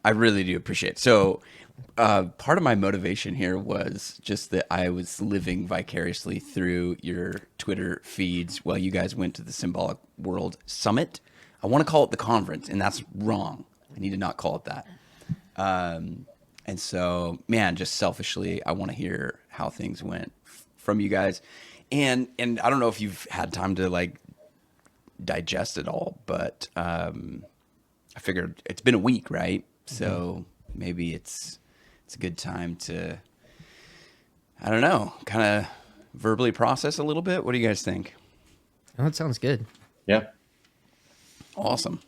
I really do appreciate it. So, part of my motivation here was just that I was living vicariously through your Twitter feeds while you guys went to the Symbolic World Summit. I want to call it the conference, and that's wrong. I need to not call it that. And so, man, just selfishly, I want to hear how things went from you guys. And I don't know if you've had time to like digest it all, but I figured it's been a week, right? So maybe it's a good time to, I don't know, kind of verbally process a little bit. What do you guys think? Oh, it sounds good. Yeah. Awesome.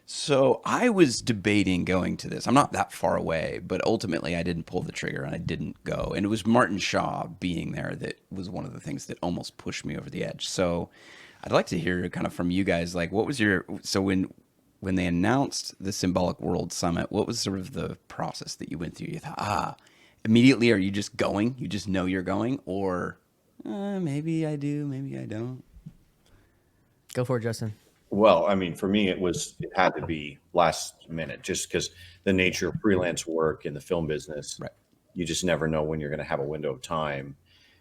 So I was debating going to this. I'm not that far away, but ultimately I didn't pull the trigger and I didn't go. And it was Martin Shaw being there that was one of the things that almost pushed me over the edge. So I'd like to hear kind of from you guys, like what was your, so when they announced the Symbolic World Summit, what was sort of the process that you went through? You thought, immediately, are you just going? You just know you're going? Or maybe I do, maybe I don't. Go for it, Justin. Well, I mean, for me, it had to be last minute just because the nature of freelance work in the film business, Right. you just never know when you're going to have a window of time.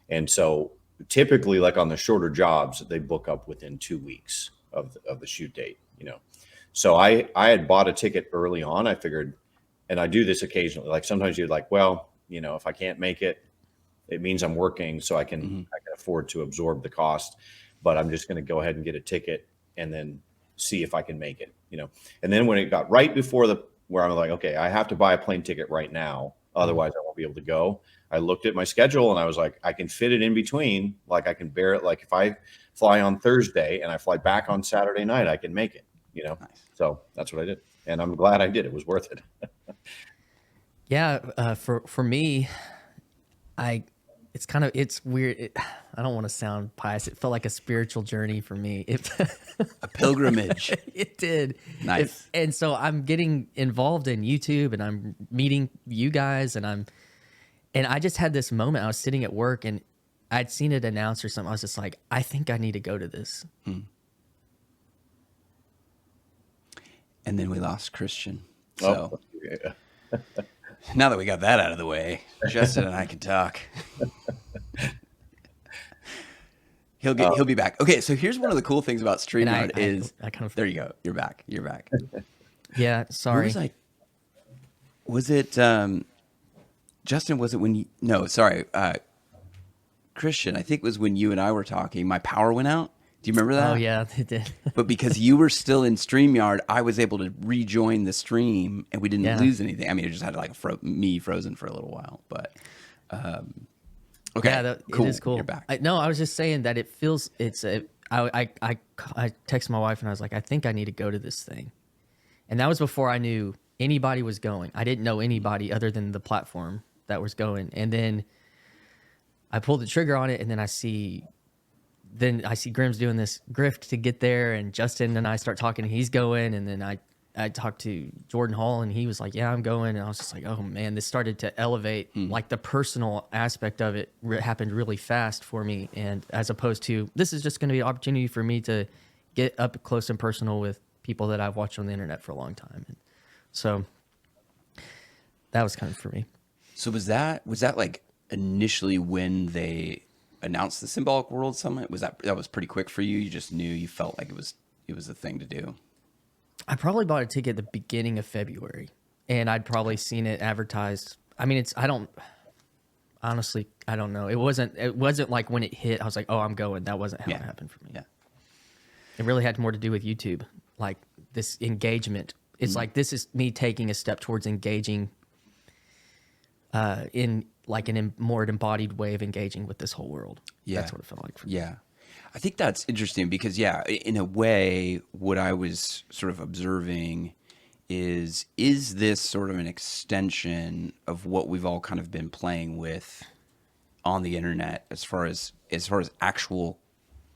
And so typically, like on the shorter jobs, they book up within 2 weeks of the shoot date, you know. So I had bought a ticket early on. I figured, and I do this occasionally, like sometimes you're like, well, you know, if I can't make it, it means I'm working, so I can afford to absorb the cost, but I'm just going to go ahead and get a ticket and then see if I can make it, you know. And then when it got right before where I'm like, okay, I have to buy a plane ticket right now, otherwise I won't be able to go. I looked at my schedule and I was like, I can fit it in between. Like I can bear it. Like if I fly on Thursday and I fly back on Saturday night, I can make it, you know. Nice. So that's what I did, and I'm glad I did. It was worth it. Yeah, for me, it's weird. I don't want to sound pious. It felt like a spiritual journey for me. A pilgrimage. It did. Nice. And so I'm getting involved in YouTube, and I'm meeting you guys, and I just had this moment. I was sitting at work, and I'd seen it announced or something. I was just like, I think I need to go to this. And then we lost Christian. So Yeah. now that we got that out of the way, Justin and I can talk. He'll be back. Okay, so here's one of the cool things about StreamYard is I kind of there you go. You're back. You're back. Yeah, sorry. Was it Justin, was it when you, no, sorry. Christian, I think it was when you and I were talking, my power went out. Do you remember that? Oh yeah, it did. But because you were still in StreamYard, I was able to rejoin the stream and we didn't lose anything. I mean, it just had like me frozen for a little while, but okay, Yeah, cool. it is cool. You're back. I was just saying that it feels I texted my wife and I was like, I think I need to go to this thing, and that was before I knew anybody was going. I didn't know anybody other than the platform that was going, and then I pulled the trigger on it, and then I see Grim's doing this grift to get there, and Justin and I start talking, and he's going, and then I talked to Jordan Hall, and he was like, yeah, I'm going. And I was just like, oh man, this started to elevate, like the personal aspect of it happened really fast for me. And as opposed to, this is just going to be an opportunity for me to get up close and personal with people that I've watched on the internet for a long time. And so that was kind of for me. So was that like initially when they announced the Symbolic World Summit? Was that was pretty quick for you? You just knew, you felt like it was the thing to do? I probably bought a ticket at the beginning of February, and I'd probably seen it advertised. I mean, I don't know. It wasn't like when it hit, I was like, oh, I'm going. That wasn't how it happened for me. Yeah. It really had more to do with YouTube, like this engagement. It's like, this is me taking a step towards engaging in like a more embodied way of engaging with this whole world. Yeah. That's what it felt like for me. Yeah. I think that's interesting because, yeah, in a way, what I was sort of observing is this sort of an extension of what we've all kind of been playing with on the internet as far as actual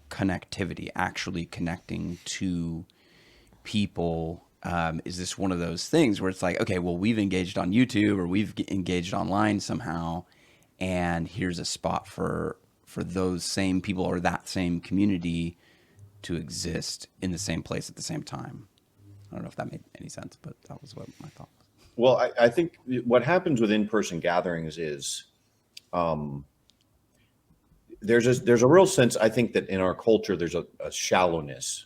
connectivity, actually connecting to people? Is this one of those things where it's like, okay, well, we've engaged on YouTube or we've engaged online somehow, and here's a spot for those same people or that same community to exist in the same place at the same time? I don't know if that made any sense, but that was what my thought was. Well, I think what happens with in-person gatherings is there's a real sense, I think, that in our culture there's a shallowness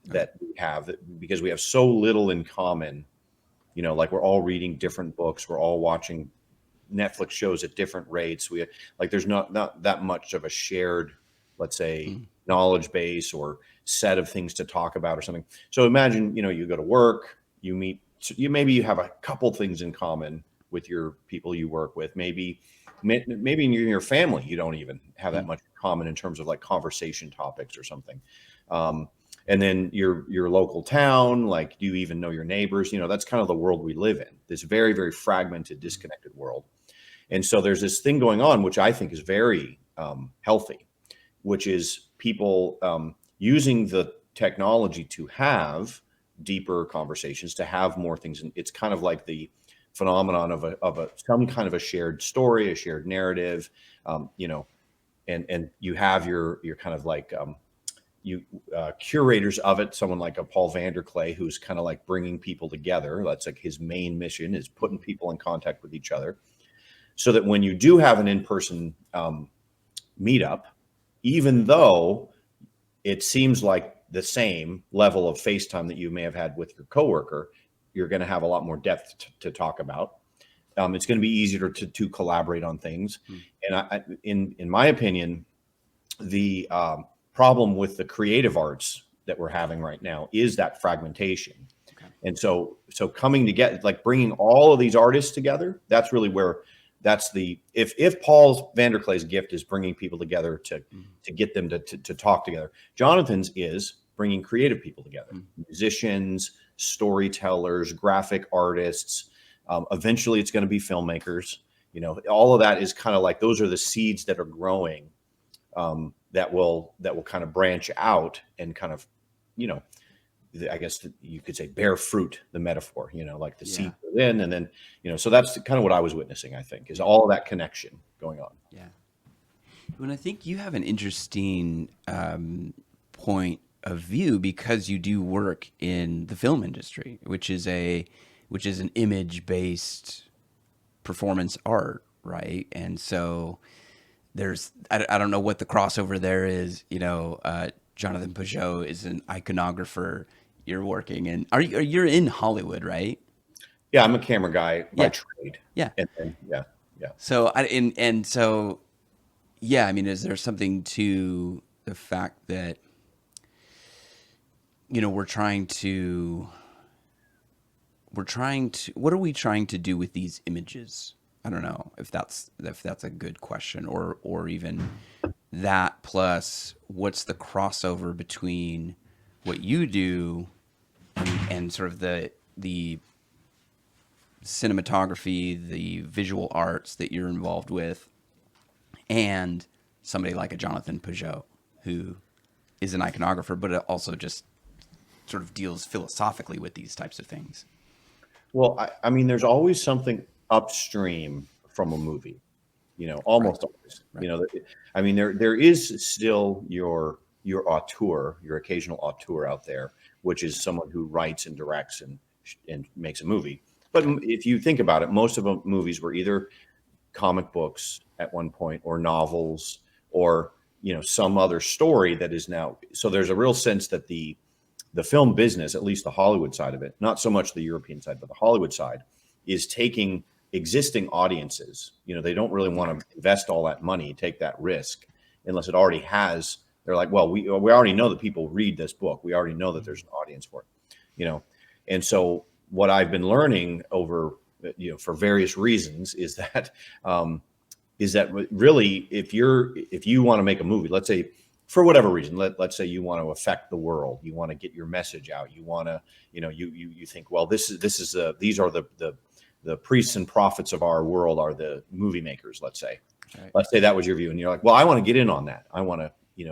that we have because we have so little in common. Like we're all reading different books, we're all watching Netflix shows at different rates. There's not that much of a shared, let's say, knowledge base or set of things to talk about or something. So imagine, you go to work, you meet, maybe you have a couple things in common with your people you work with. Maybe in your family, you don't even have that much in common in terms of like conversation topics or something. And then your local town, like, do you even know your neighbors? That's kind of the world we live in, this very, very fragmented, disconnected world. And so there's this thing going on, which I think is very healthy, which is people using the technology to have deeper conversations, to have more things. And it's kind of like the phenomenon of some kind of a shared story, a shared narrative, and you have your kind of like curators of it, someone like a Paul Vanderklay, who's kind of like bringing people together. That's like his main mission, is putting people in contact with each other, so that when you do have an in-person meetup, even though it seems like the same level of FaceTime that you may have had with your coworker, you're going to have a lot more depth to talk about. It's going to be easier to collaborate on things. And in my opinion, the problem with the creative arts that we're having right now is that fragmentation. Okay. And so coming together, like bringing all of these artists together, that's really where if Paul Vanderklay's gift is bringing people together to get them to talk together, Jonathan's is bringing creative people together, musicians, storytellers, graphic artists. Eventually it's going to be filmmakers. All of that is kind of like, those are the seeds that are growing, that will kind of branch out and kind of, I guess you could say bear fruit, the metaphor, like the seed in, and then, so that's kind of what I was witnessing, I think, is all of that connection going on. Yeah. And I think you have an interesting point of view, because you do work in the film industry, which is an image-based performance art, right? And so there's, I don't know what the crossover there is. Jonathan Peugeot is an iconographer. You're working in, you're in Hollywood, right? Yeah, I'm a camera guy by trade. Yeah. And yeah. So is there something to the fact that, what are we trying to do with these images? I don't know if that's a good question, or even that, plus what's the crossover between what you do and sort of the cinematography, the visual arts that you're involved with, and somebody like a Jonathan Peugeot, who is an iconographer, but also just sort of deals philosophically with these types of things. Well, I mean, there's always something upstream from a movie, almost always. Right. I mean, there is still your auteur, your occasional auteur out there, which is someone who writes and directs and makes a movie. But if you think about it, most of the movies were either comic books at one point, or novels, or some other story that is now. So there's a real sense that the film business, at least the Hollywood side of it, not so much the European side, but the Hollywood side, is taking existing audiences. They don't really want to invest all that money, take that risk, unless it already has. They're like, well, we already know that people read this book. We already know that there's an audience for it, And so what I've been learning over, for various reasons, is that really, if you want to make a movie, let's say, for whatever reason, let's say you want to affect the world, you want to get your message out, you want to, you think, well, these are the priests and prophets of our world are the movie makers, let's say. Right. Let's say that was your view, and you're like, well, I want to get in on that. I want to,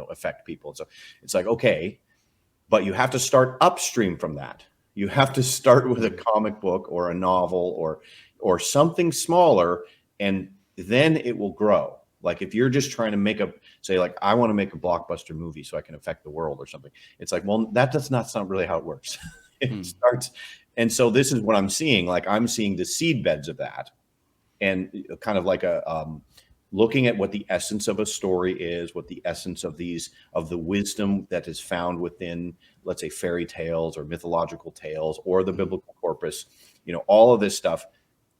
affect people. And so it's like, okay, but you have to start upstream from that. You have to start with a comic book or a novel or something smaller, and then it will grow. Like if you're just trying to say like, I want to make a blockbuster movie so I can affect the world or something. It's like, well, that's not really how it works. It starts. And so this is what I'm seeing. Like I'm seeing the seed beds of that, and kind of like looking at what the essence of a story is, what the essence of the wisdom that is found within, let's say, fairy tales or mythological tales or the biblical corpus, all of this stuff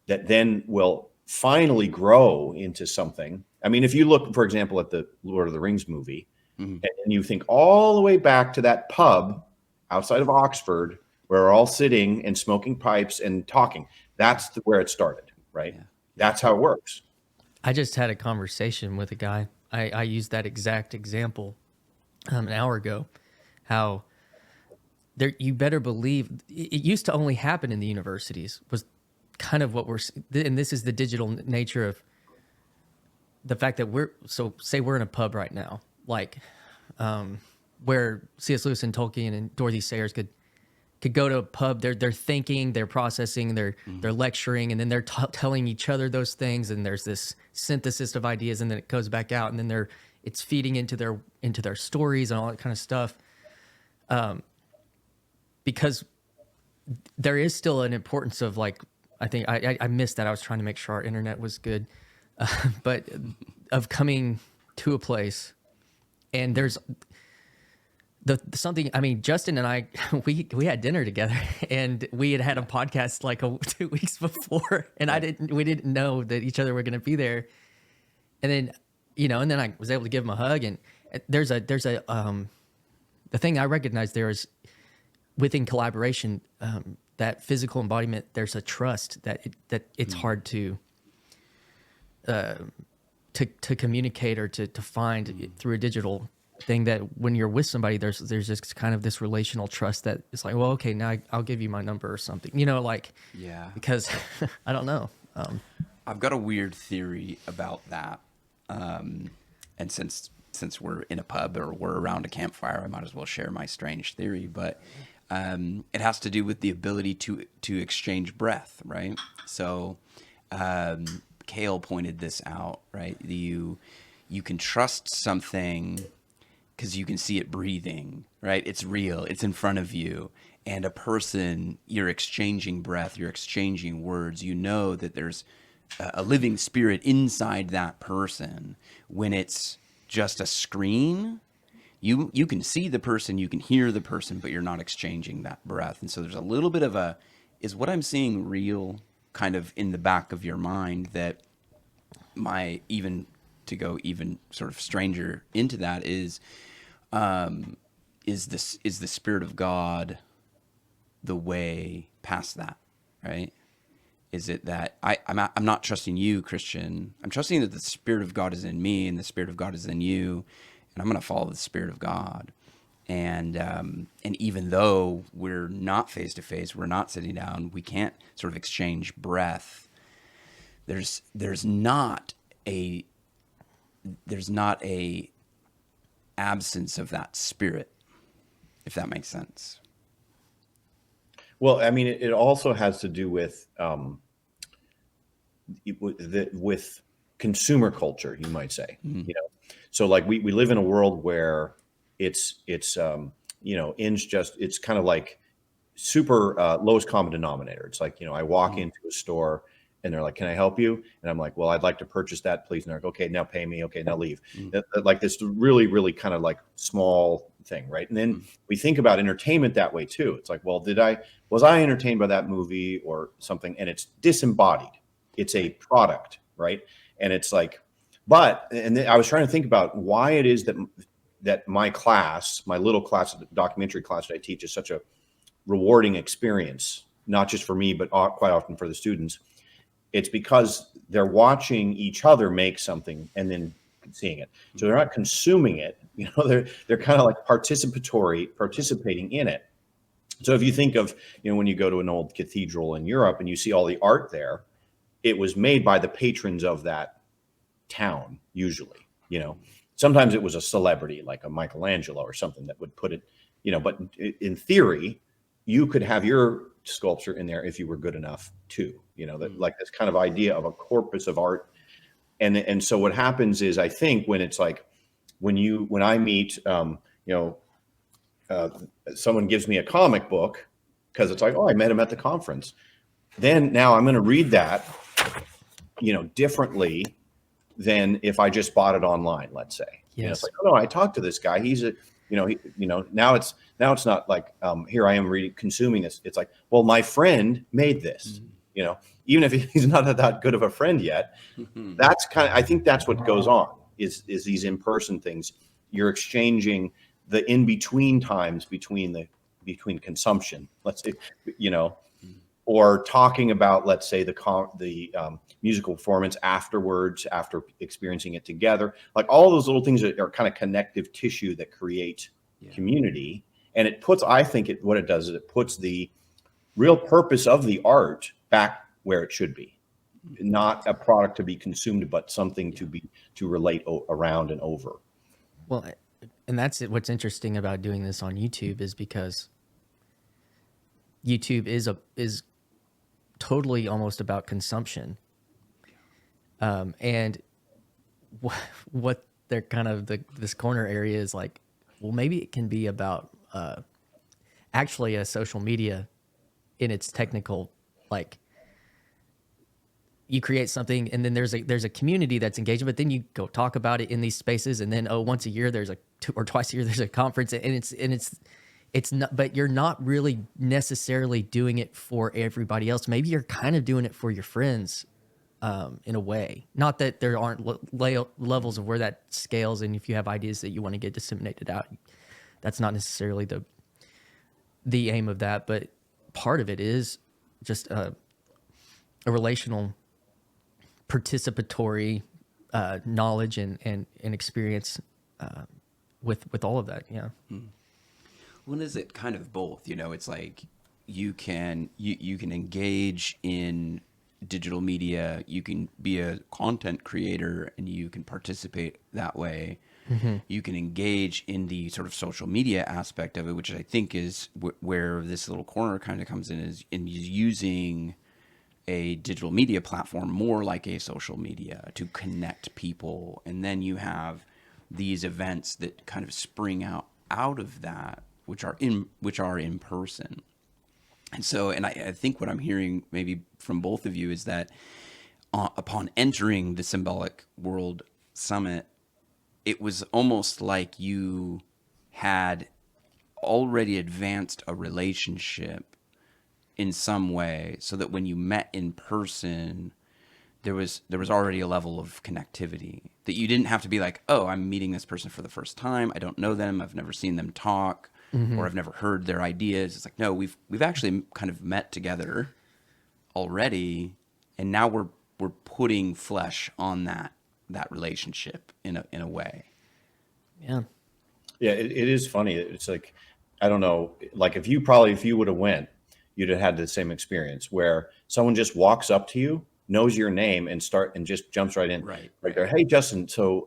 that then will finally grow into something. I mean, if you look, for example, at the Lord of the Rings movie, and you think all the way back to that pub outside of Oxford where we're all sitting and smoking pipes and talking, that's where it started, right? Yeah. That's how it works. I just had a conversation with a guy. I used that exact example an hour ago, how you better believe it used to only happen in the universities, was kind of what and this is the digital nature of the fact that say we're in a pub right now, like where C.S. Lewis and Tolkien and Dorothy Sayers could go to a pub. They're thinking, they're processing, they're lecturing, and then they're telling each other those things, and there's this synthesis of ideas, and then it goes back out, and then it's feeding into their stories and all that kind of stuff. Because there is still an importance of, like, I think I missed that. I was trying to make sure our internet was good, but of coming to a place, and there's something. I mean, Justin and I, we had dinner together, and we had a podcast like 2 weeks before, and we didn't know that each other were going to be there, and then and then I was able to give him a hug, and there's the thing I recognize there is within collaboration, that physical embodiment. There's a trust that it's hard to communicate or to find through a digital thing, that when you're with somebody, there's just kind of this relational trust that it's like, well, okay, now I'll give you my number or something, because I don't know. I've got a weird theory about that. And since we're in a pub or we're around a campfire, I might as well share my strange theory, but it has to do with the ability to exchange breath, right? So Kale pointed this out, right? You can trust something because you can see it breathing, right? It's real, it's in front of you. And a person, you're exchanging breath, you're exchanging words, you know that there's a living spirit inside that person. When it's just a screen, you can see the person, you can hear the person, but you're not exchanging that breath. And so there's a little bit of is what I'm seeing real, kind of in the back of your mind, that to go even sort of stranger into that is the Spirit of God the way past that, right? Is it that I'm not trusting you, Christian. I'm trusting that the Spirit of God is in me and the Spirit of God is in you, and I'm going to follow the Spirit of God. And even though we're not face to face, we're not sitting down, we can't sort of exchange breath. There's not a absence of that spirit, if that makes sense. Well, I mean, it also has to do with with consumer culture, you might say. So like we live in a world where it's it's kind of like super lowest common denominator. It's like, I walk into a store and they're like, "Can I help you?" And I'm like, "Well, I'd like to purchase that, please." And they're like, "Okay, now pay me. Okay, now leave." Like this really, really kind of like small thing, right? And then we think about entertainment that way too. It's like, well, was I entertained by that movie or something? And it's disembodied. It's a product, right? And it's like, and then I was trying to think about why it is that my little class, the documentary class that I teach, is such a rewarding experience, not just for me, but quite often for the students. It's because they're watching each other make something and then seeing it. So they're not consuming it. They're kind of like participating in it. So if you think of, when you go to an old cathedral in Europe and you see all the art there, it was made by the patrons of that town, usually. Sometimes it was a celebrity like a Michelangelo or something that would put it, but in theory, you could have your sculpture in there if you were good enough too, that like this kind of idea of a corpus of art. And so what happens is, I think when it's like, when I meet, someone gives me a comic book, because it's like, oh, I met him at the conference. Then now I'm going to read that, differently than if I just bought it online, let's say. It's like, oh no, I talked to this guy. He's now it's not like, here I am reading, consuming this. It's like, well, my friend made this, even if he's not that good of a friend yet. I think that's what goes on is these in-person things. You're exchanging the in-between times between consumption, let's say, or talking about, let's say, the musical performance afterwards, after experiencing it together, like all those little things that are kind of connective tissue that create community. And I think what it does is it puts the real purpose of the art back where it should be, not a product to be consumed, but something to relate around and over. Well, and that's what's interesting about doing this on YouTube is because YouTube is totally almost about consumption. And what they're kind of this corner area is like, well, maybe it can be about actually a social media in its technical, like, you create something and then there's a community that's engaged, but then you go talk about it in these spaces, and then once a year there's or twice a year there's a conference, and it's not, but you're not really necessarily doing it for everybody else. Maybe you're kind of doing it for your friends, in a way. Not that there aren't levels of where that scales, and if you have ideas that you want to get disseminated out, that's not necessarily the aim of that. But part of it is just a relational, participatory knowledge and experience with all of that. Yeah. Well, is it kind of both? It's like you can engage in digital media, you can be a content creator and you can participate that way. You can engage in the sort of social media aspect of it, which I think is where this little corner kind of comes in, is using a digital media platform more like a social media to connect people. And then you have these events that kind of spring out of that, which are in person. And so, and I think what I'm hearing maybe from both of you is that upon entering the Symbolic World Summit, it was almost like you had already advanced a relationship in some way, so that when you met in person, there was already a level of connectivity that you didn't have to be like, oh, I'm meeting this person for the first time. I don't know them. I've never seen them talk, or I've never heard their ideas. It's like, no, we've actually kind of met together already, and now we're putting flesh on that relationship in a way. Yeah. Yeah, it is funny. It's like, I don't know, like if you would have went, you'd have had the same experience where someone just walks up to you, knows your name, and just jumps right in. Right. There. Hey, Justin. So,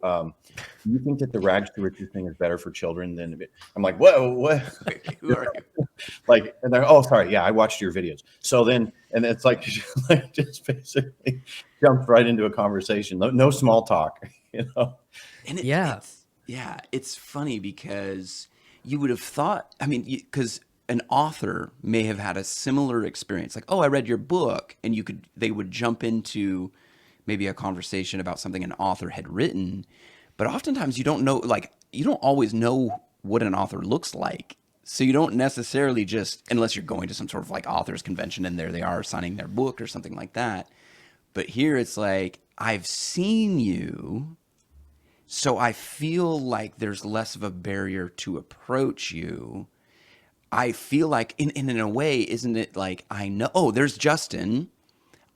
do you think that the rags to riches thing is better for children than? I'm like, whoa, what? Who are you? Like, and they're, oh, sorry, yeah, I watched your videos. So then, and it's like, just basically jumped right into a conversation. No small talk, And Yeah. It's funny because you would have thought, I mean, because an author may have had a similar experience, like, oh, I read your book, and they would jump into maybe a conversation about something an author had written, but oftentimes you don't know, like, you don't always know what an author looks like. So you don't necessarily just, unless you're going to some sort of like authors convention and there they are signing their book or something like that. But here it's like, I've seen you, so I feel like there's less of a barrier to approach you. I feel like in a way, isn't it like, I know, oh, there's Justin.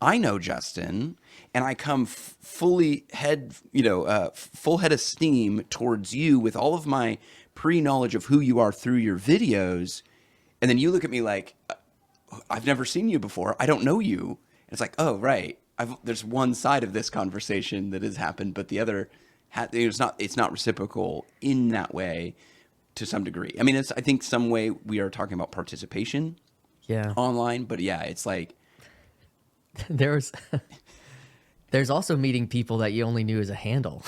I know Justin, and I come full head of steam towards you with all of my pre-knowledge of who you are through your videos. And then you look at me like, I've never seen you before. I don't know you. And it's like, oh, right. There's one side of this conversation that has happened, but the other, it's not reciprocal in that way. To some degree. I mean, I think some way we are talking about participation online, but yeah, it's like There's also meeting people that you only knew as a handle.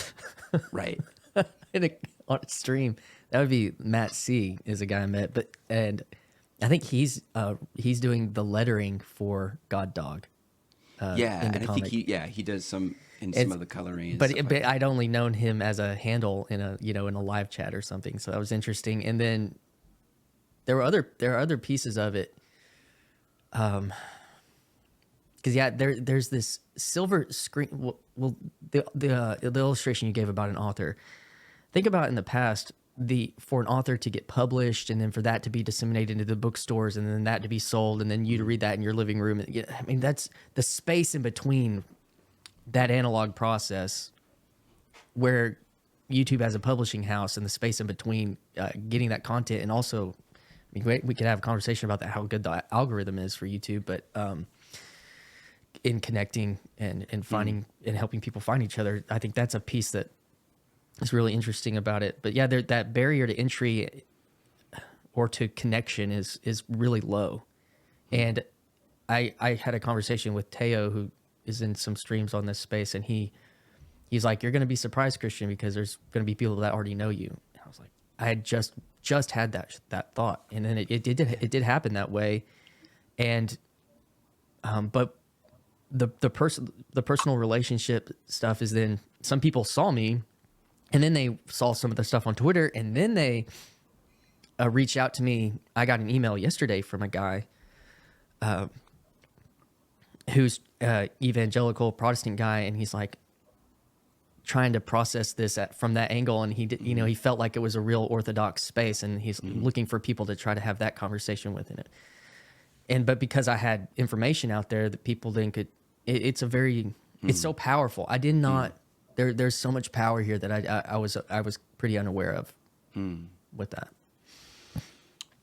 right. On a stream. That would be Matt C is a guy I met, and I think he's doing the lettering for God Dog. Yeah, in the and I think comic. he does some in some It's- of the coloring. And but stuff like but that. I'd only known him as a handle in a in a live chat or something, so that was interesting. And then there are other pieces of it, because there's this silver screen. Well, the illustration you gave about an author. Think about in the past, for an author to get published and then for that to be disseminated into the bookstores and then that to be sold and then you to read that in your living room. I mean, that's the space in between that analog process where YouTube has a publishing house and the space in between getting that content. And also, I mean, we could have a conversation about that, how good the algorithm is for YouTube, but in connecting and finding and helping people find each other, I think that's a piece that is really interesting about it. But yeah, that barrier to entry or to connection is really low. And I had a conversation with Teo, who is in some streams on this space, and he's like, "You're going to be surprised, Christian, because there's going to be people that already know you." And I was like, I had just had that thought, and then it did happen that way. And but the personal relationship stuff is, then some people saw me, and then they saw some of the stuff on Twitter, and then they reached out to me. I got an email yesterday from a guy who's evangelical Protestant guy, and he's like trying to process this from that angle, and he did, he felt like it was a real Orthodox space, and he's looking for people to try to have that conversation within it. But because I had information out there that people then could, it's so powerful. I did not. There's so much power here that I was pretty unaware of with that.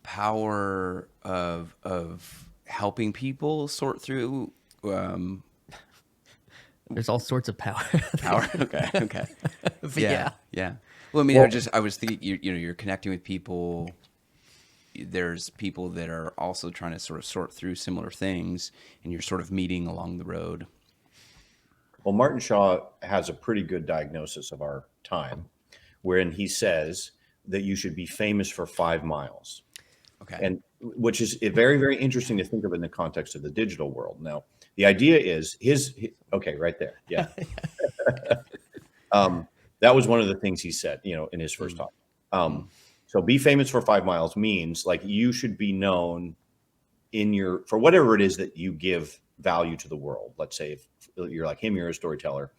Power of helping people sort through There's all sorts of power. power. Okay. Yeah. Well, I mean, I was thinking, you're connecting with people. There's people that are also trying to sort of sort through similar things, and you're sort of meeting along the road. Well, Martin Shaw has a pretty good diagnosis of our time, wherein he says that you should be famous for 5 miles. Okay. And which is very, very interesting to think of in the context of the digital world. Now, the idea is okay, right there. Yeah. That was one of the things he said, in his first talk. So be famous for 5 miles means like you should be known for whatever it is that you give value to the world. Let's say if you're like him, you're a storyteller,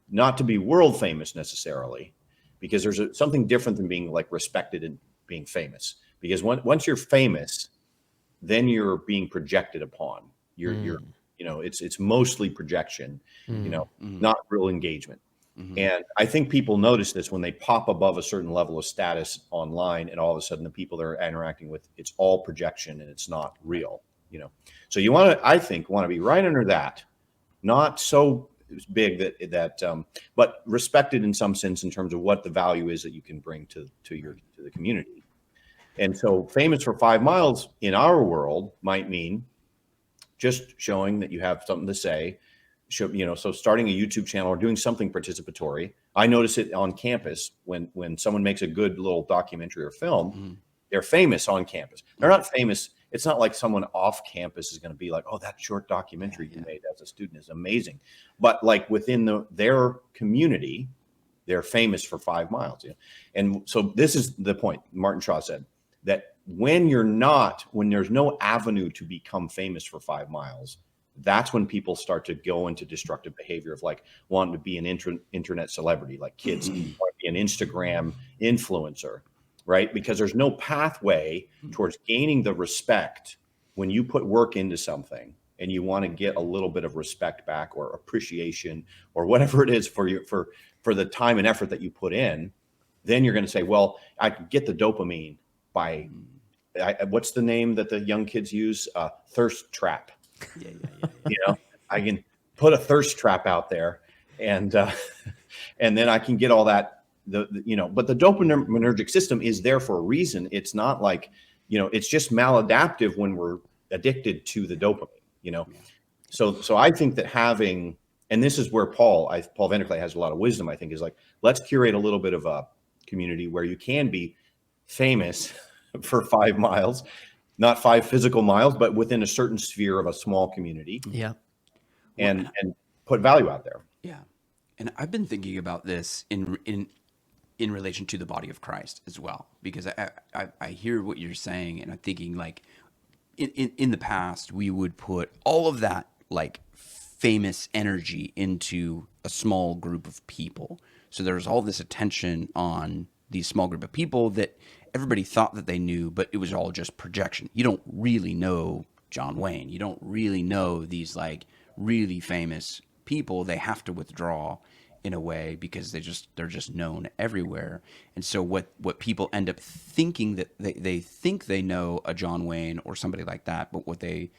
not to be world famous necessarily, because there's something different than being like respected and being famous. Because once you're famous, then you're being projected upon. You're it's mostly projection, not real engagement. And I think people notice this when they pop above a certain level of status online, and all of a sudden the people they're interacting with, it's all projection and it's not real, So you want to be right under that, not so big that but respected in some sense in terms of what the value is that you can bring to the community. And so famous for 5 miles in our world might mean just showing that you have something to say. So starting a YouTube channel or doing something participatory. I notice it on campus when someone makes a good little documentary or film, they're famous on campus. They're not famous. It's not like someone off campus is going to be like, oh, that short documentary you made as a student is amazing. But like within their community, they're famous for 5 miles. And so this is the point Martin Shaw said, that when there's no avenue to become famous for 5 miles, that's when people start to go into destructive behavior of like wanting to be an internet celebrity, like kids want to be an Instagram influencer, right? Because there's no pathway towards gaining the respect when you put work into something and you want to get a little bit of respect back or appreciation or whatever it is for the time and effort that you put in. Then you're going to say, well, I can get the dopamine by what's the name that the young kids use? Thirst trap. Yeah. I can put a thirst trap out there, and then I can get all that. But the dopaminergic system is there for a reason. It's not like it's just maladaptive when we're addicted to the dopamine. So I think that having, and this is where Paul Vanderklay has a lot of wisdom. I think is like, let's curate a little bit of a community where you can be famous for 5 miles, not 5 physical miles, but within a certain sphere of a small community, Yeah. and put value out there. Yeah. And I've been thinking about this in relation to the body of Christ as well, because I hear what you're saying, and I'm thinking like in the past we would put all of that like famous energy into a small group of people. So there's all this attention on these small group of people that everybody thought that they knew, but it was all just projection. You don't really know John Wayne. You don't really know these like really famous people. They have to withdraw in a way because they're just known everywhere. And so what people end up thinking that they think they know a John Wayne or somebody like that, but what they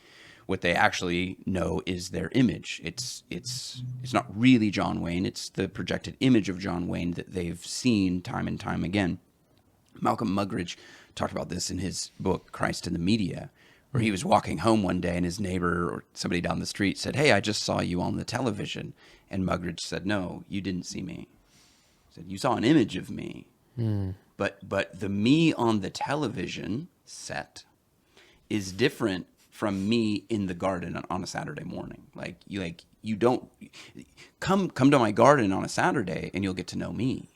actually know is their image. It's not really John Wayne. It's the projected image of John Wayne that they've seen time and time again. Malcolm Muggeridge talked about this in his book, Christ in the Media, where he was walking home one day and his neighbor or somebody down the street said, "Hey, I just saw you on the television." And Muggeridge said, "No, you didn't see me." He said, "You saw an image of me." But the me on the television set is different from me in the garden on a Saturday morning. You don't come to my garden on a Saturday and you'll get to know me.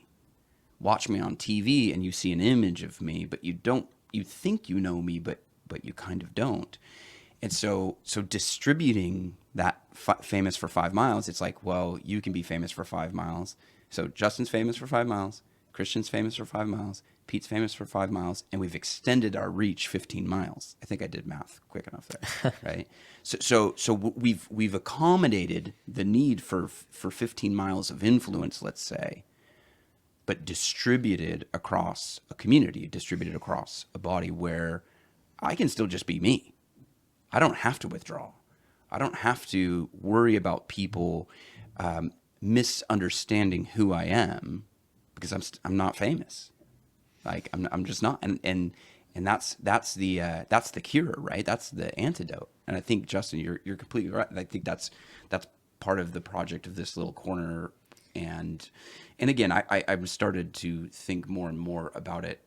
Watch me on TV and you see an image of me, but you think you know me, but you kind of don't. And so distributing that famous for 5 miles, it's like, well, you can be famous for 5 miles. So Justin's famous for 5 miles, Christian's famous for 5 miles, Pete's famous for 5 miles, and we've extended our reach 15 miles. I think I did math quick enough there, right? So we've accommodated the need for 15 miles of influence, let's say, but distributed across a community, distributed across a body where I can still just be me. I don't have to withdraw. I don't have to worry about people misunderstanding who I am because I'm not famous. Like I'm just not. And that's the cure, right? That's the antidote. And I think, Justin, you're completely right. I think that's part of the project of this little corner. And again, I've started to think more and more about it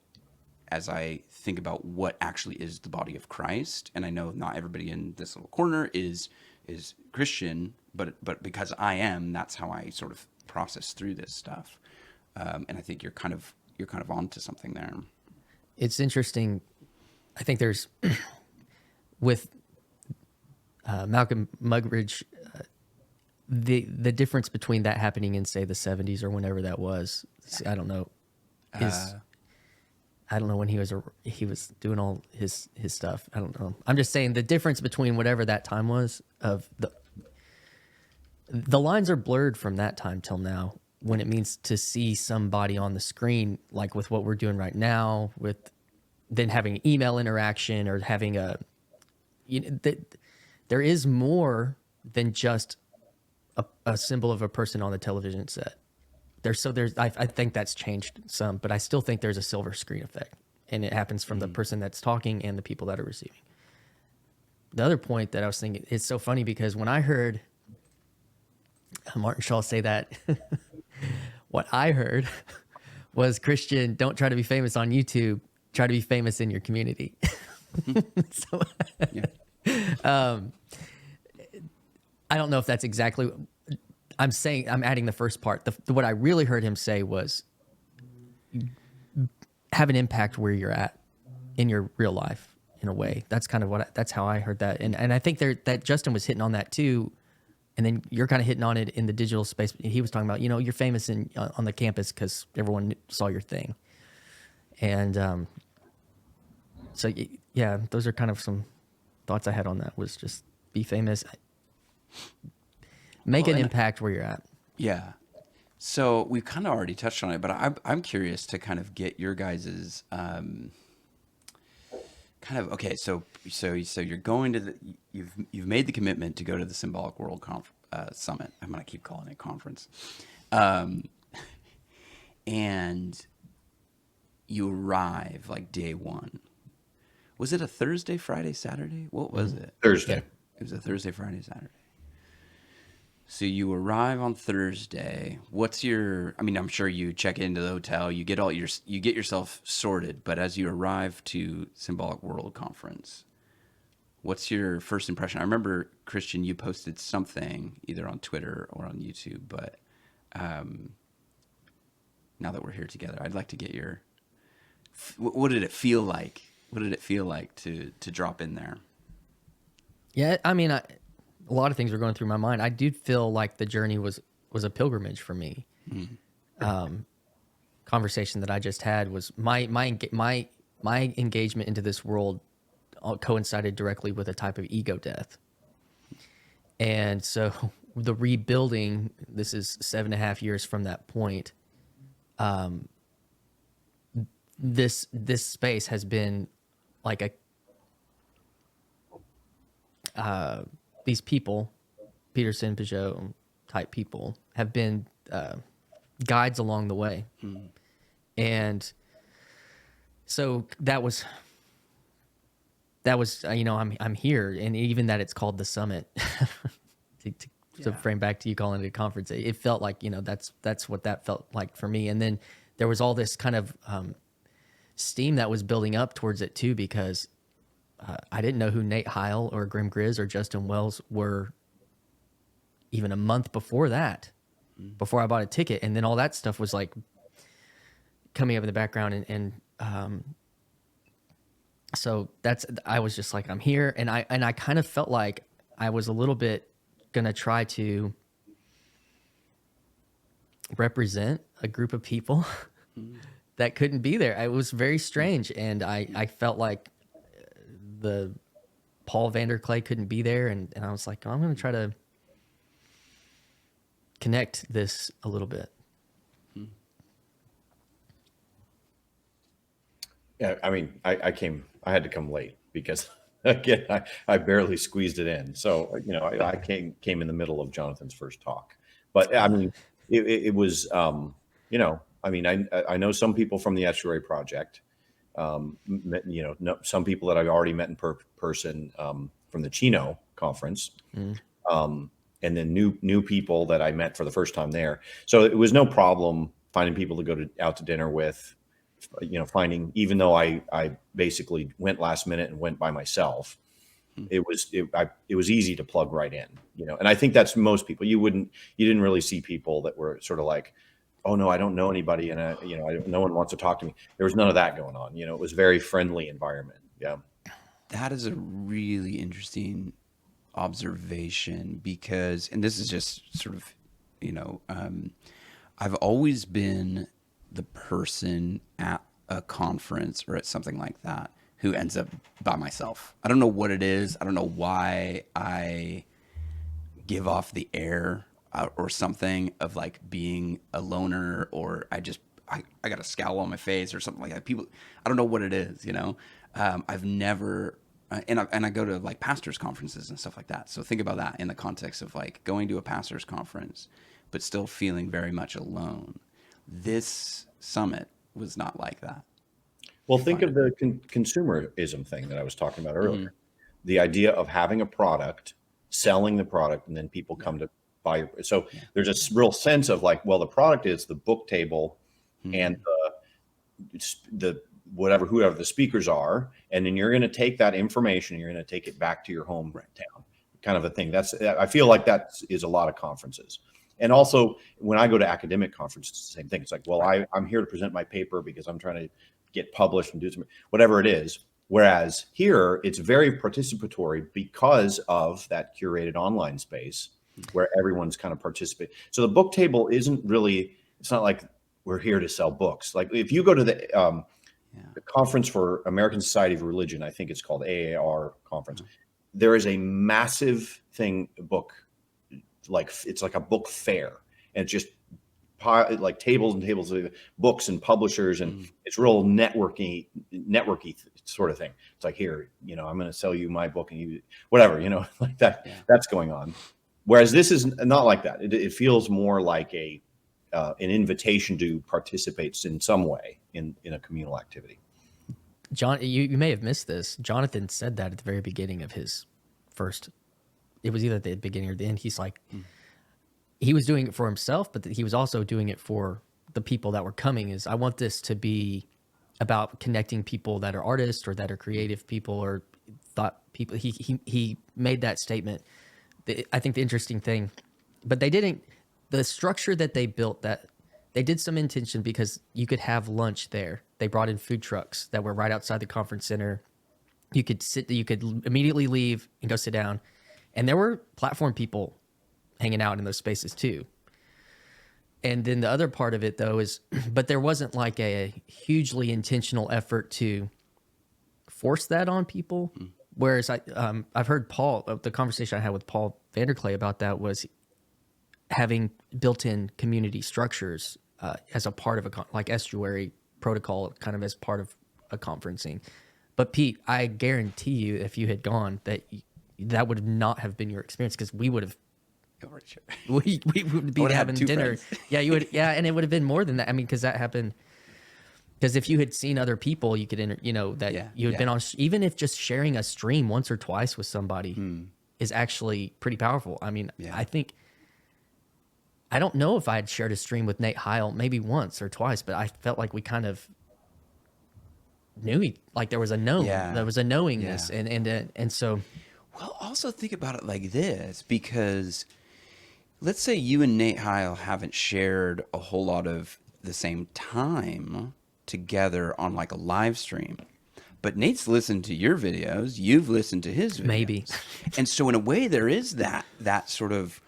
as I think about what actually is the body of Christ. And I know not everybody in this little corner is Christian, but because I am, that's how I sort of process through this stuff. And I think you're kind of onto something there. It's interesting. I think there's with Malcolm Muggeridge, the difference between that happening in, say, the 70s or whenever that was, I don't know, I don't know when he was doing all his stuff. I don't know. I'm just saying the difference between whatever that time was of the lines are blurred from that time till now when it means to see somebody on the screen, like with what we're doing right now, with then having email interaction or having there is more than just a symbol of a person on the television set. I think that's changed some, but I still think there's a silver screen effect, and it happens from the person that's talking and the people that are receiving. The other point that I was thinking, it's so funny because when I heard Martin Shaw say that, what I heard was, Christian, don't try to be famous on YouTube, try to be famous in your community. So, I don't know if that's exactly. I'm adding the first part. What I really heard him say was, have an impact where you're at in your real life, in a way. That's kind of that's how I heard that. And I think that Justin was hitting on that too. And then you're kind of hitting on it in the digital space. He was talking about, you're famous on the campus because everyone saw your thing. And so, yeah, those are kind of some thoughts I had on that, was just be famous. Make an impact where you're at. Yeah. So we've kind of already touched on it, but I'm curious to kind of get your guys's okay. So you're going to you've made the commitment to go to the Symbolic World Summit. I'm gonna keep calling it conference, and you arrive like day one. Was it a Thursday, Friday, Saturday? What was it? Thursday. It was a Thursday, Friday, Saturday. So you arrive on Thursday. What's your? I mean, I'm sure you check into the hotel. You get yourself sorted. But as you arrive to Symbolic World Conference, what's your first impression? I remember, Christian, you posted something either on Twitter or on YouTube. But now that we're here together, I'd like to get your. What did it feel like? What did it feel like to drop in there? Yeah, I mean, a lot of things were going through my mind. I do feel like the journey was a pilgrimage for me. Conversation that I just had was my engagement into this world coincided directly with a type of ego death, and so the rebuilding. This is 7.5 years from that point. This space has been like these people, Peterson, Peugeot type people, have been guides along the way. And so that was I'm here, and even that it's called the summit. to frame back to you calling it a conference, it felt like that's what that felt like for me. And then there was all this kind of steam that was building up towards it too, because I didn't know who Nate Heil or Grim Grizz or Justin Wells were even a month before that, before I bought a ticket. And then all that stuff was like coming up in the background. So I was just like, I'm here. And I kind of felt like I was a little bit going to try to represent a group of people that couldn't be there. It was very strange. And I felt like the Paul Vanderklay couldn't be there. And I was like, I'm going to try to connect this a little bit. Yeah, I mean, I had to come late because again, I barely squeezed it in. So, I came in the middle of Jonathan's first talk, but I mean, it was, I mean, I know some people from the Estuary Project, some people that I've already met in person from the Chino conference, and then new people that I met for the first time there. So it was no problem finding people to go out to dinner with, finding, even though I basically went last minute and went by myself, it was easy to plug right in, and I think that's most people. You didn't really see people that were sort of like, oh no, I don't know anybody, and no one wants to talk to me. There was none of that going on. It was a very friendly environment. Yeah. That is a really interesting observation because, and this is just sort of, I've always been the person at a conference or at something like that who ends up by myself. I don't know what it is. I don't know why I give off the air or something of like being a loner, or I got a scowl on my face or something like that. People, I don't know what it is, I've never, and I go to like pastors conferences and stuff like that. So think about that in the context of like going to a pastors conference, but still feeling very much alone. This summit was not like that. Well, think of the consumerism thing that I was talking about earlier. The idea of having a product, selling the product, and then people come to buy. So there's a real sense of like, well, the product is the book table and the whoever the speakers are, and then you're going to take that information, you're going to take it back to your hometown, kind of a thing. I feel like that is a lot of conferences. And also when I go to academic conferences, it's the same thing. It's like, well, I'm here to present my paper because I'm trying to get published and do some, whatever it is. Whereas here it's very participatory because of that curated online space where everyone's kind of participating. So the book table isn't really, it's not like we're here to sell books. Like if you go to the conference for American Society of Religion, I think it's called AAR conference, there is a massive book, like it's like a book fair, and it's just like tables and tables of books and publishers, and it's real networky sort of thing. It's like, here, I'm going to sell you my book and you whatever, like that. That's going on. Whereas this is not like that. It feels more like an invitation to participate in some way in a communal activity. John, you may have missed this. Jonathan said that at the very beginning of his first. It was either at the beginning or the end. He's like, he was doing it for himself, but he was also doing it for the people that were coming. Is I want this to be about connecting people that are artists or that are creative people or thought people. He made that statement. I think the interesting thing, but they didn't. The structure that they built, that they did some intention because you could have lunch there. They brought in food trucks that were right outside the conference center. You could immediately leave and go sit down, and there were platform people hanging out in those spaces too. And then the other part of it though is, but there wasn't like a hugely intentional effort to force that on people. Whereas I've heard the conversation I had with Paul Vanderklay about that was having built-in community structures as a part of like estuary protocol, kind of as part of a conferencing. But Pete, I guarantee you, if you had gone, that would not have been your experience, because we would have. We would be having dinner. Yeah, you would. Yeah, and it would have been more than that. I mean, because that happened. Because if you had seen other people, you could, you had been on, even if just sharing a stream once or twice with somebody is actually pretty powerful. I mean, I don't know if I had shared a stream with Nate Heil, maybe once or twice, but I felt like we kind of knew, like there was a there was a knowingness, and so. Well, also think about it like this, because let's say you and Nate Heil haven't shared a whole lot of the same time together on like a live stream, but Nate's listened to your videos, you've listened to his videos. Maybe. And so in a way there is that sort of,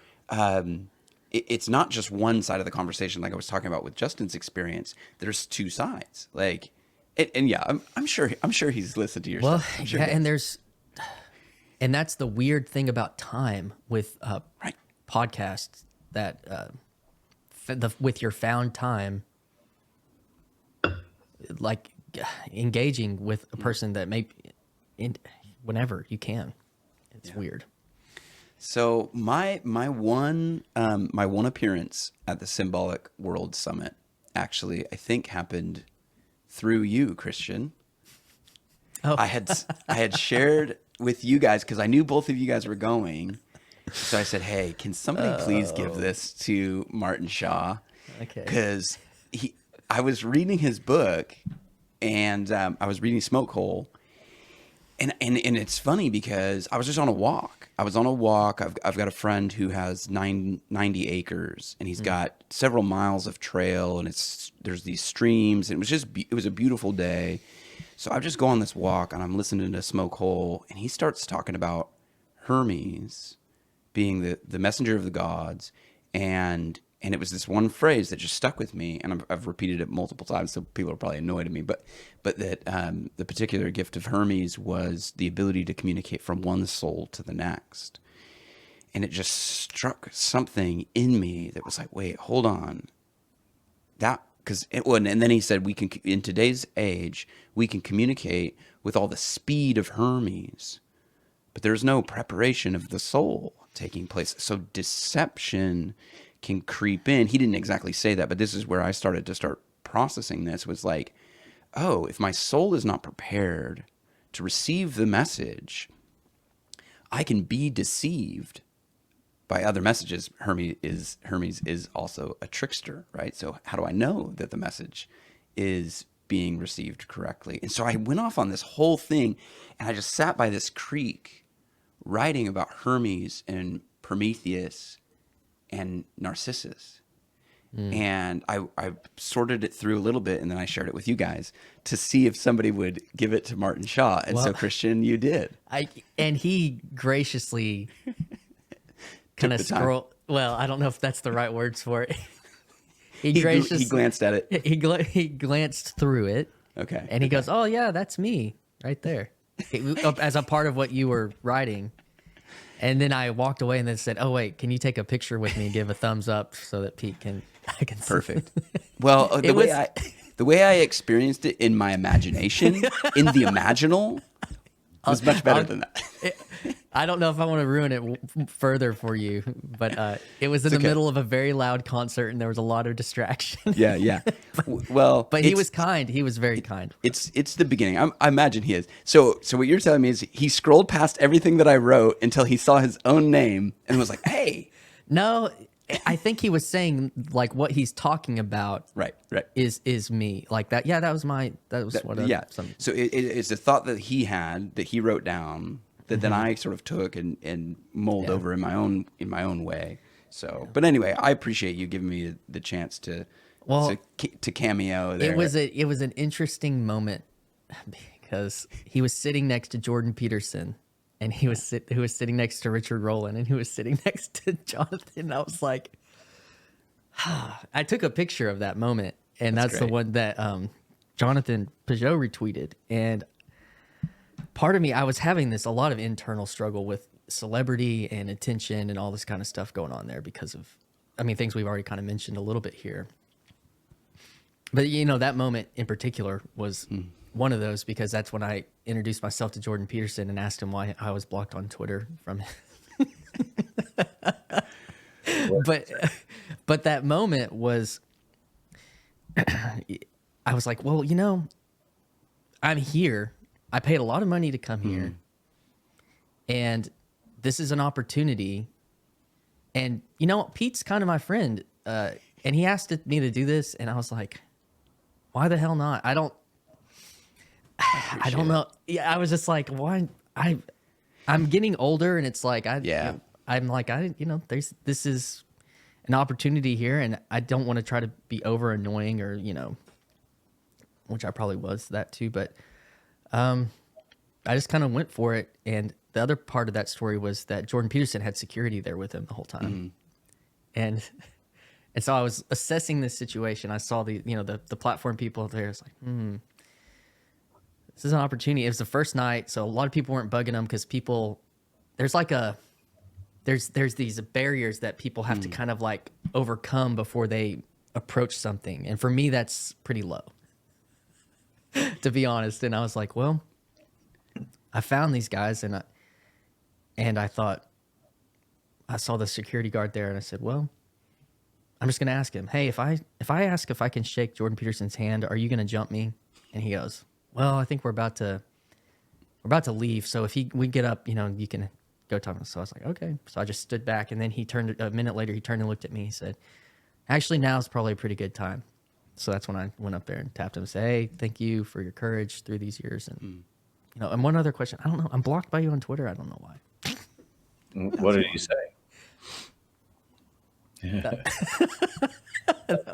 it's not just one side of the conversation. Like I was talking about with Justin's experience, there's two sides. Like, I'm sure he's listened to your stuff. Sure and that's the weird thing about time with podcasts, that with your found time, like engaging with a person that whenever you can. It's weird. So my one appearance at the Symbolic World Summit actually, I think, happened through you, Christian. Oh. I had shared with you guys because I knew both of you guys were going. So I said, hey, can somebody please give this to Martin Shaw? Okay. Because I was reading his book, and I was reading Smoke Hole. And it's funny because I was just on a walk. I've got a friend who has 90 acres, and he's got several miles of trail, and there's these streams. And it was a beautiful day. So I just go on this walk, and I'm listening to Smoke Hole, and he starts talking about Hermes being the messenger of the gods, and it was this one phrase that just stuck with me, and I've repeated it multiple times, so people are probably annoyed at me, but that the particular gift of Hermes was the ability to communicate from one soul to the next. And it just struck something in me that was like, wait, hold on. And then he said, in today's age, we can communicate with all the speed of Hermes, but there's no preparation of the soul taking place. So deception can creep in. He didn't exactly say that, but this is where I started to processing this, was like, oh, if my soul is not prepared to receive the message, I can be deceived by other messages. Hermes is also a trickster, right? So how do I know that the message is being received correctly? And so I went off on this whole thing, and I just sat by this creek writing about Hermes and Prometheus and Narcissus. And I sorted it through a little bit, and then I shared it with you guys to see if somebody would give it to Martin Shaw. And so, Christian, you did. And he graciously kind of scroll. Well, I don't know if that's the right words for it. He glanced at it. He glanced through it. Okay. And he goes, "Oh yeah, that's me right there," as a part of what you were writing. And then I walked away and then said, "Oh wait, can you take a picture with me and give a thumbs up so that Pete I can see?" Perfect. Well, the way I experienced it in my imagination, in the imaginal, was much better than that. I don't know if I want to ruin it further for you, but it was in the middle of a very loud concert, and there was a lot of distraction. Yeah. But he was kind. He was very kind. It's the beginning. I imagine he is. So what you're telling me is he scrolled past everything that I wrote until he saw his own name and was like, "Hey." No, I think he was saying like what he's talking about Right. is me like that. Yeah, that was what. Yeah. So it's a thought that he had that he wrote down that then I sort of took and mold Yeah. over in my own way. So, but anyway, I appreciate you giving me the chance to Well, to cameo there. it was an interesting moment because he was sitting next to Jordan Peterson, and who was sitting next to Richard Rowland, and who was sitting next to Jonathan. I was like, I took a picture of that moment, and that's the great. one that Jonathan Peugeot retweeted. And part of me, I was having a lot of internal struggle with celebrity and attention and all this kind of stuff going on there because of, things we've already kind of mentioned a little bit here. But that moment in particular was one of those, because that's when I introduced myself to Jordan Peterson and asked him why I was blocked on Twitter from him. But that moment was, I was like, well, I'm here. I paid a lot of money to come here, and this is an opportunity. And Pete's kind of my friend, and he asked me to do this, and I was like, why the hell not? I don't know. Yeah, I was just like, why? I'm getting older, and it's like this is an opportunity here, and I don't want to try to be over annoying or which I probably was that too, but I just kind of went for it. And the other part of that story was that Jordan Peterson had security there with him the whole time, and so I was assessing this situation. I saw the platform people there. It's like, this is an opportunity. It was the first night, so a lot of people weren't bugging them because there's these barriers that people have to kind of like overcome before they approach something. And for me, that's pretty low, to be honest. And I was like, well, I found these guys, and I thought, I saw the security guard there, and I said, well, I'm just going to ask him, hey, if I ask if I can shake Jordan Peterson's hand, are you going to jump me? And he goes, well, I think we're about to leave. So if we get up, you can go talk to him. So I was like, okay. So I just stood back, and then a minute later, he turned and looked at me. He said, actually, now's probably a pretty good time. So that's when I went up there and tapped him and said, hey, thank you for your courage through these years. And, and one other question, I don't know. I'm blocked by you on Twitter. I don't know why. What did he say? That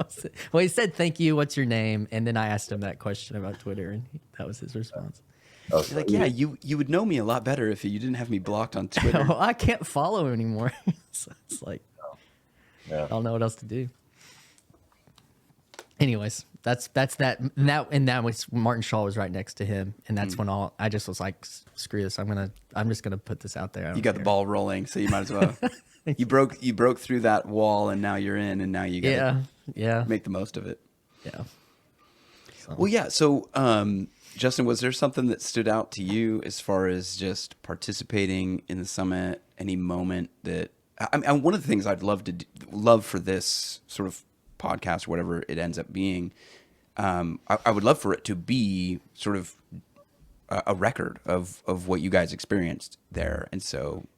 was it. Well, he said, thank you. What's your name? And then I asked him that question about Twitter, and that was his response. Oh, You're like, yeah, you would know me a lot better if you didn't have me blocked on Twitter. Well, I can't follow him anymore. So it's like, yeah. I don't know what else to do. Anyways, that's that. And that was Martin Shaw was right next to him, and that's when I just was like, screw this. I'm just gonna put this out there. You got the ball rolling, so you might as well. You broke through that wall, and now you're in, and now you got to make the most of it. Yeah. So. Well, yeah. So, Justin, was there something that stood out to you as far as just participating in the summit? Any moment that one of the things I'd love for this sort of podcast, whatever it ends up being, I would love for it to be sort of a record of what you guys experienced there. And so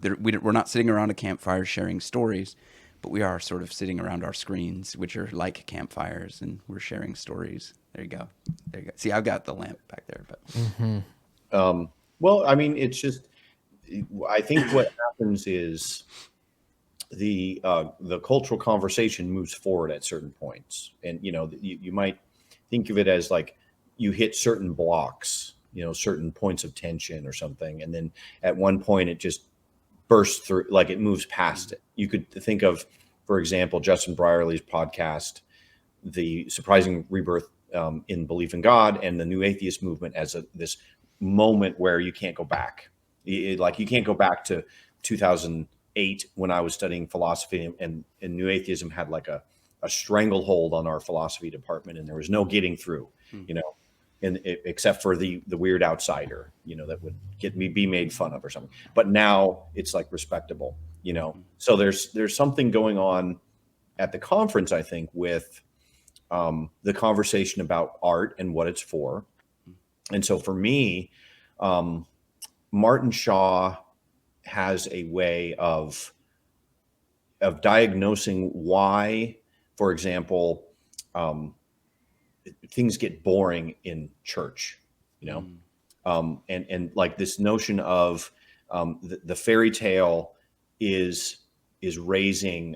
we're not sitting around a campfire sharing stories, but we are sort of sitting around our screens, which are like campfires, and we're sharing stories. There you go. See, I've got the lamp back there, but well, it's just, I think what happens is the cultural conversation moves forward at certain points, and you might think of it as like you hit certain blocks, certain points of tension or something, and then at one point it just bursts through, like it moves past it. You could think of, for example, Justin Brierley's podcast, The Surprising Rebirth in Belief in God, and the New Atheist Movement as this moment where you can't go back. Like you can't go back to 2008 when I was studying philosophy, and New Atheism had like a stranglehold on our philosophy department, and there was no getting through, except for the weird outsider, that would be made fun of or something. But now it's like respectable, So there's something going on at the conference, I think, with the conversation about art and what it's for. And so for me, Martin Shaw has a way of of diagnosing why, for example, things get boring in church, you know, and like this notion of the fairy tale is raising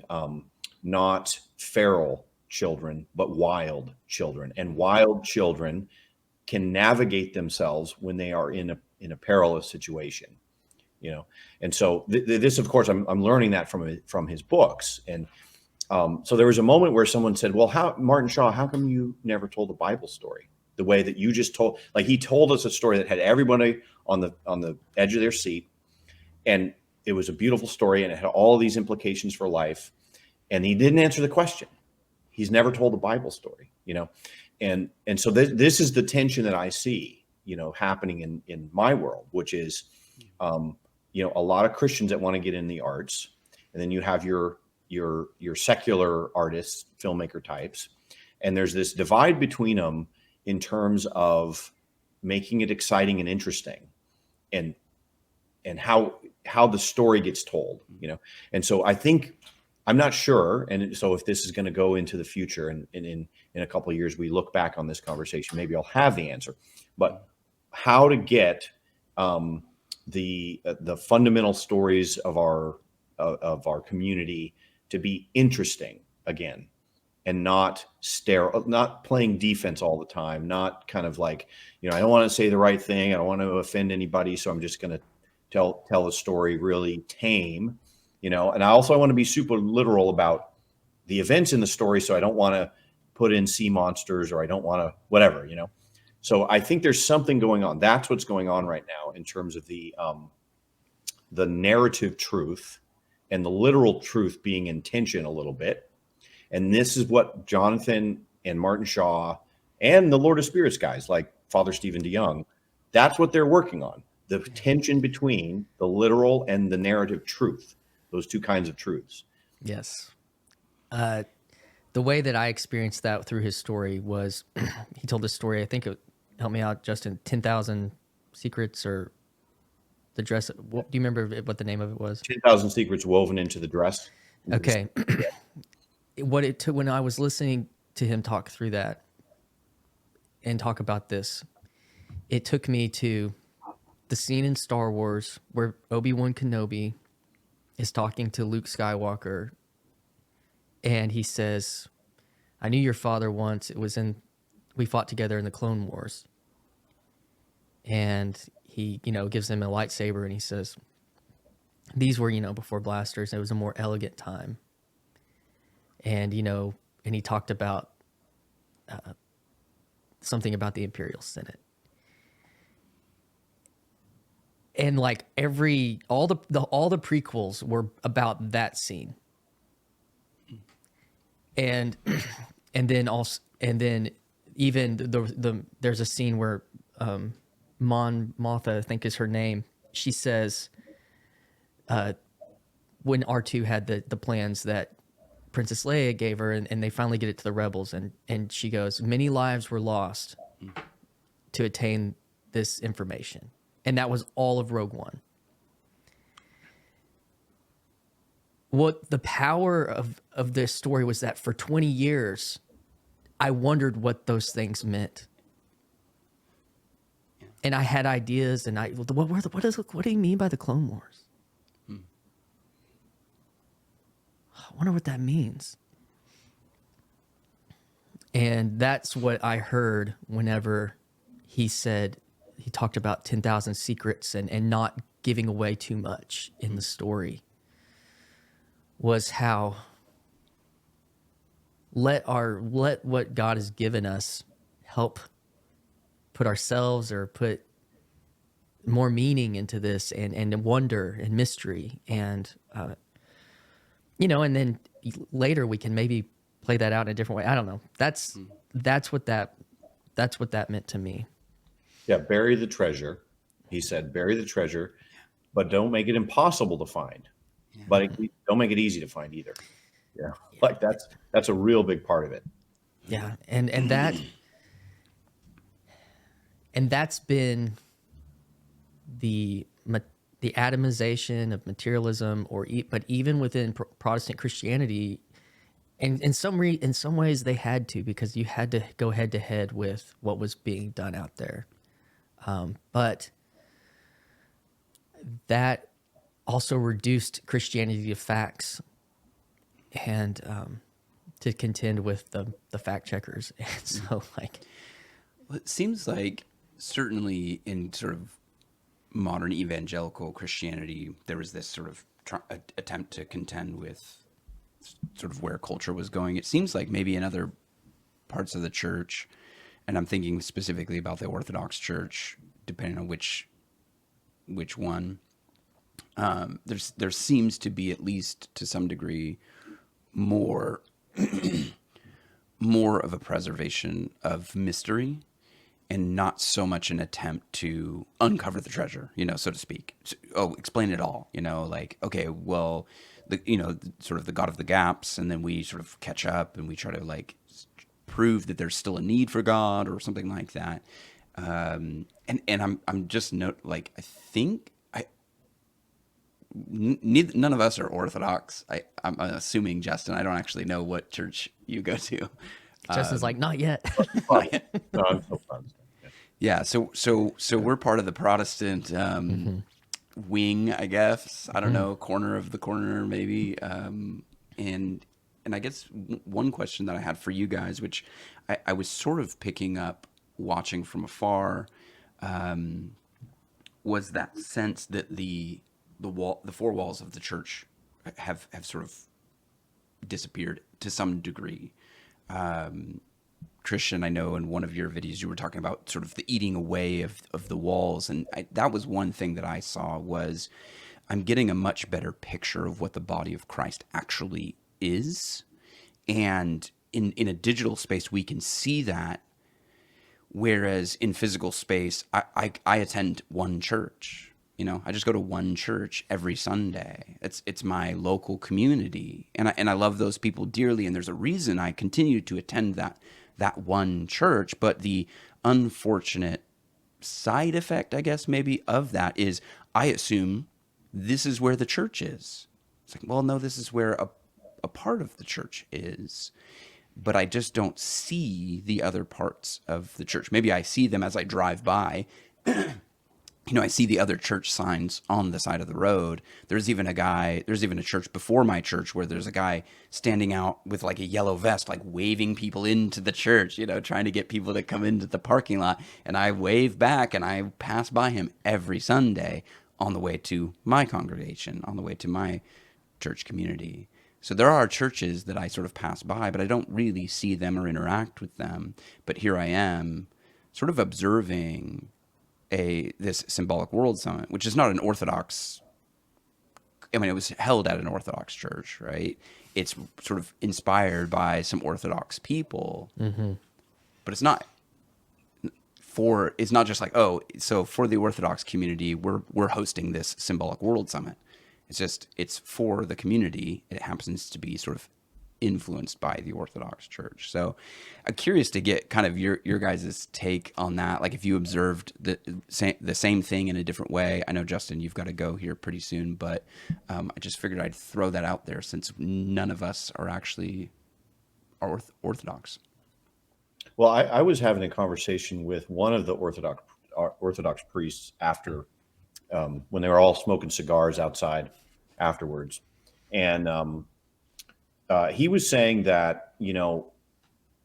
not feral children but wild children, and wild children can navigate themselves when they are in a perilous situation, you know. And so this, of course, I'm learning that from his books. And so there was a moment where someone said, well, Martin Shaw, how come you never told a Bible story the way that you just told? Like, he told us a story that had everybody on the edge of their seat, and it was a beautiful story, and it had all these implications for life, and he didn't answer the question. He's never told a Bible story, you know. And so this is the tension that I see, you know, happening in my world, which is, you know, a lot of Christians that want to get in the arts, and then you have your secular artists, filmmaker types, and there's this divide between them in terms of making it exciting and interesting, and how the story gets told, you know. And so I think, I'm not sure, and so if this is going to go into the future, and in a couple of years we look back on this conversation, maybe I'll have the answer. But how to get the fundamental stories of our community to be interesting again, and not not playing defense all the time, not kind of like, you know, I don't want to say the right thing, I don't want to offend anybody, so I'm just going to tell a story really tame, you know. And I also want to be super literal about the events in the story, so I don't want to put in sea monsters, or I don't want to whatever, you know. So I think there's something going on. That's what's going on right now in terms of the narrative truth and the literal truth being in tension a little bit. And this is what Jonathan and Martin Shaw and the Lord of Spirits guys like Father Stephen DeYoung, that's what they're working on. The tension between the literal and the narrative truth, those two kinds of truths. Yes. The way that I experienced that through his story was he told this story, I think it helped me out, Justin, 10,000 Secrets, or the dress. Do you remember what the name of it was? 10,000 Secrets Woven into the Dress. Okay. What it took, when I was listening to him talk through that and talk about this, it took me to the scene in Star Wars where Obi-Wan Kenobi is talking to Luke Skywalker, and he says, I knew your father once. We fought together in the Clone Wars. And he, you know, gives him a lightsaber, and he says, these were, you know, before blasters. It was a more elegant time. And, you know, and he talked about something about the Imperial Senate. And like all the prequels were about that scene. And then even there's a scene where Mon Mothma, I think is her name, she says when R2 had the plans that Princess Leia gave her, and they finally get it to the rebels, and she goes, many lives were lost to attain this information. And that was all of Rogue One. What the power of this story was that for 20 years, I wondered what those things meant. And I had ideas, and what do you mean by the Clone Wars? I wonder what that means. And that's what I heard whenever he talked about 10,000 secrets and not giving away too much in the story, was how let what God has given us help put ourselves, or put more meaning into this, and wonder and mystery, and you know, and then later we can maybe play that out in a different way. I don't know. That's what that meant to me. Yeah, bury the treasure. He said, bury the treasure, but don't make it impossible to find. Yeah. But don't make it easy to find either. Yeah, like that's a real big part of it. Yeah, and that's been the atomization of materialism, but even within Protestant Christianity, and in some ways they had to, because you had to go head to head with what was being done out there. But that also reduced Christianity to facts and to contend with the fact checkers. And so, like, Well, it seems like certainly in sort of modern evangelical Christianity, there was this sort of attempt to contend with sort of where culture was going. It seems like maybe in other parts of the church, and I'm thinking specifically about the Orthodox Church, depending on which one, there seems to be, at least to some degree, more more of a preservation of mystery and not so much an attempt to uncover the treasure, so to speak. Explain it all, like, okay, well, sort of the God of the gaps, and then we sort of catch up and we try to like prove that there's still a need for God or something like that. And I'm just like, I think none of us are Orthodox. I'm assuming, Justin, I don't actually know what church you go to. Justin's like, not yet. No, I'm so Protestant. Yeah, so we're part of the Protestant wing, I guess. I don't know, corner of the corner, maybe. And I guess one question that I had for you guys, which I was sort of picking up watching from afar, was that sense that the four walls of the church have sort of disappeared to some degree. Christian, I know in one of your videos you were talking about sort of the eating away of the walls, and that was one thing that I saw was I'm getting a much better picture of what the body of Christ actually is, and in a digital space we can see that, whereas in physical space I attend one church. I just go to one church every Sunday. It's my local community, and I love those people dearly, and there's a reason I continue to attend that one church. But the unfortunate side effect, I guess, maybe of that is I assume this is where the church is. It's like, well, no, this is where a part of the church is, but I just don't see the other parts of the church. Maybe I see them as I drive by. I see the other church signs on the side of the road. There's even a church before my church where there's a guy standing out with like a yellow vest, like waving people into the church, trying to get people to come into the parking lot. And I wave back and I pass by him every Sunday on the way to my congregation, on the way to my church community. So there are churches that I sort of pass by, but I don't really see them or interact with them. But here I am sort of observing this Symbolic World Summit, which is not an Orthodox. I mean, it was held at an Orthodox church, right? It's sort of inspired by some Orthodox people, but it's not just like, so for the Orthodox community, we're hosting this Symbolic World Summit. It's for the community. It happens to be sort of influenced by the Orthodox Church. So I'm curious to get kind of your guys' take on that. Like if you observed the same thing in a different way. I know, Justin, you've got to go here pretty soon, but I just figured I'd throw that out there since none of us are actually Orthodox. Well, I was having a conversation with one of the Orthodox priests after when they were all smoking cigars outside afterwards. And he was saying that,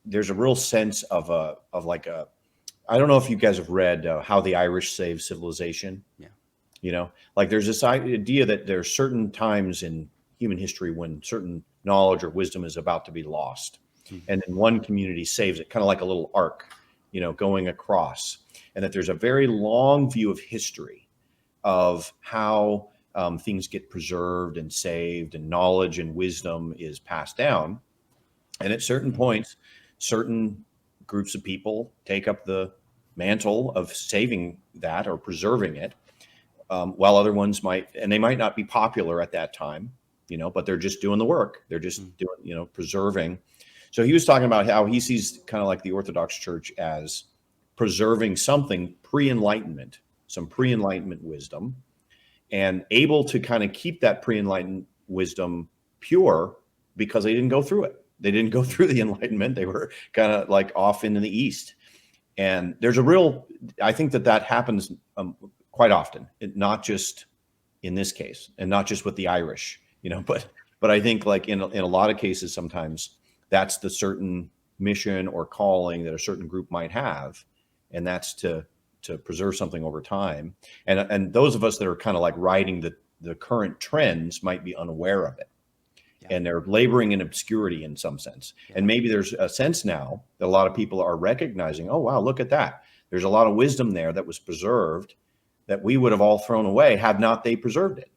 there's a real sense of I don't know if you guys have read How the Irish Saved Civilization. Yeah. Like there's this idea that there's certain times in human history when certain knowledge or wisdom is about to be lost. And then one community saves it, kind of like a little arc, going across. And that there's a very long view of history of how things get preserved and saved, and knowledge and wisdom is passed down. And at certain points, certain groups of people take up the mantle of saving that or preserving it, while other ones might not be popular at that time, but they're just doing the work. They're just doing, preserving. So he was talking about how he sees kind of like the Orthodox Church as preserving something pre-Enlightenment, some pre-Enlightenment wisdom, and able to kind of keep that pre-enlightened wisdom pure because they didn't go through it. They didn't go through the Enlightenment. They were kind of like off into the East. And there's I think that happens quite often, not just in this case, and not just with the Irish, but I think like in a lot of cases, sometimes that's the certain mission or calling that a certain group might have, and that's to preserve something over time. And those of us that are kind of like riding the current trends might be unaware of it. Yeah. And they're laboring in obscurity in some sense. Yeah. And maybe there's a sense now that a lot of people are recognizing, oh, wow, look at that. There's a lot of wisdom there that was preserved that we would have all thrown away had not they preserved it,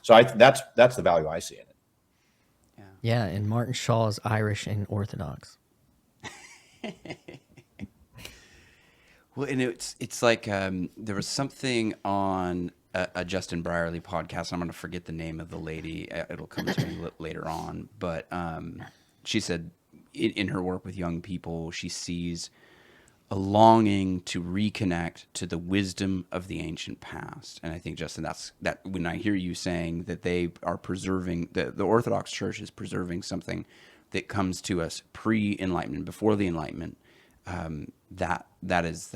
So that's the value I see in it. Yeah, and Martin Shaw is Irish and Orthodox. Well, and it's like there was something on a Justin Brierley podcast. I'm going to forget the name of the lady. It'll come to me later on. But she said in her work with young people, she sees a longing to reconnect to the wisdom of the ancient past. And I think, Justin, that when I hear you saying that they are preserving, the Orthodox Church is preserving something that comes to us pre-Enlightenment, before the Enlightenment, that is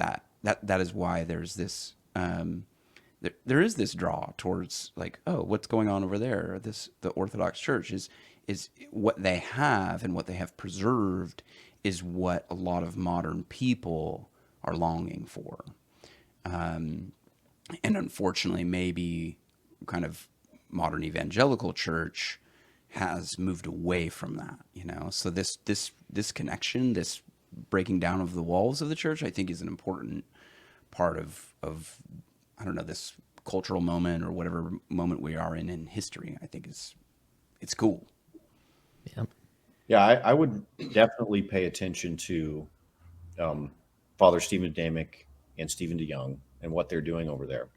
why there's this there is this draw towards like, oh, what's going on over there? The Orthodox Church is what they have, and what they have preserved is what a lot of modern people are longing for. And unfortunately, maybe kind of modern evangelical church has moved away from that, So this connection, this breaking down of the walls of the church, I think is an important part of I don't know, this cultural moment or whatever moment we are in history. I think it's cool. Yep. Yeah, I would definitely pay attention to Father Stephen Damick and Stephen DeYoung and what they're doing over there,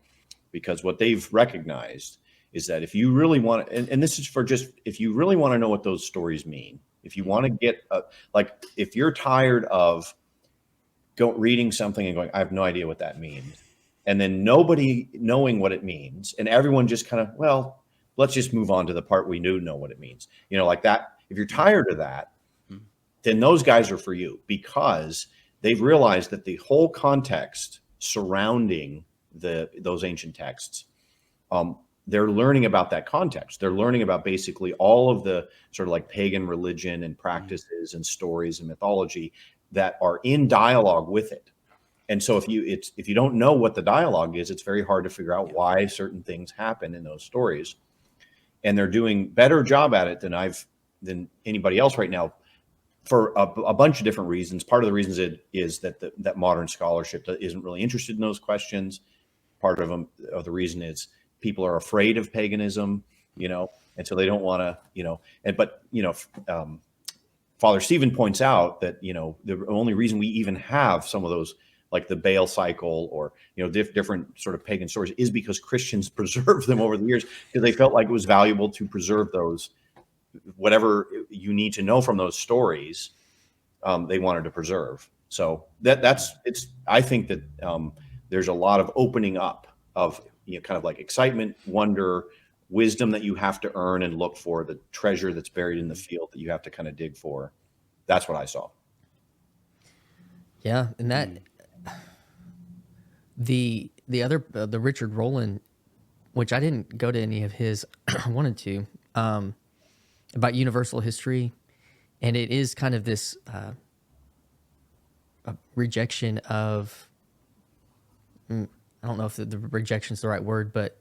because what they've recognized is that if you really want to, and this is for just, if you really want to know what those stories mean, if you want to get, like, if you're tired of reading something and going, I have no idea what that means, and then nobody knowing what it means, and everyone just kind of, well, let's just move on to the part we do know what it means, like that. If you're tired of that, then those guys are for you, because they've realized that the whole context surrounding those ancient texts, they're learning about that context. They're learning about basically all of the sort of like pagan religion and practices and stories and mythology that are in dialogue with it. And so if you don't know what the dialogue is, it's very hard to figure out why certain things happen in those stories. And they're doing better job at it than anybody else right now, for a bunch of different reasons. Part of the reasons is that modern scholarship isn't really interested in those questions. Part of the reason is people are afraid of paganism, and so they don't want to, Father Stephen points out that, the only reason we even have some of those, like the Baal cycle or, different sort of pagan stories, is because Christians preserved them over the years, because they felt like it was valuable to preserve those. Whatever you need to know from those stories, they wanted to preserve. So I think that there's a lot of opening up of, kind of like excitement, wonder, wisdom that you have to earn and look for, the treasure that's buried in the field that you have to kind of dig for. That's what I saw. Yeah, and that the other the Richard Rowland, which I didn't go to any of his, I wanted to. About universal history, and it is kind of this a rejection of, I don't know if the rejection is the right word, but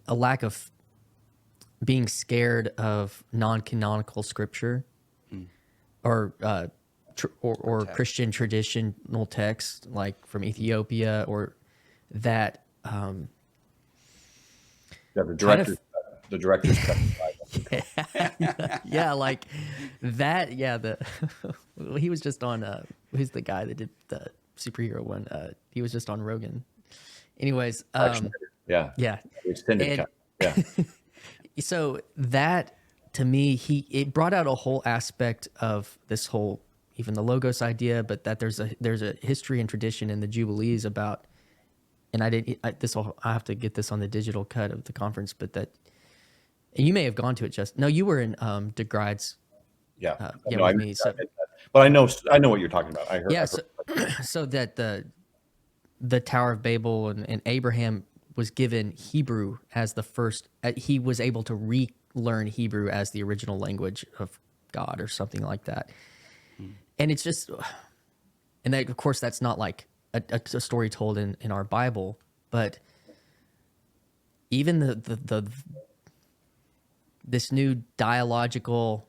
a lack of being scared of non-canonical scripture or Christian traditional text, like from Ethiopia, or that the director's cut. Yeah, like that. Yeah, he was just on. Who's the guy that did the superhero one? He was just on Rogan. Anyways, yeah, extended cut. Yeah. So that, to me, it brought out a whole aspect of this whole, even the Logos idea, but that there's a history and tradition in the Jubilees about and I have to get this on the digital cut of the conference, but and you may have gone to it, just no, you were in DeGride's Yeah. yeah, No, with me. So but I know what you're talking about. I heard. yeah, I've so, heard. so that the Tower of Babel and Abraham was given Hebrew as the first. He was able to relearn Hebrew as the original language of God or something like that. And it's just, and that, of course, that's not like a story told in our Bible, but even this new dialogos,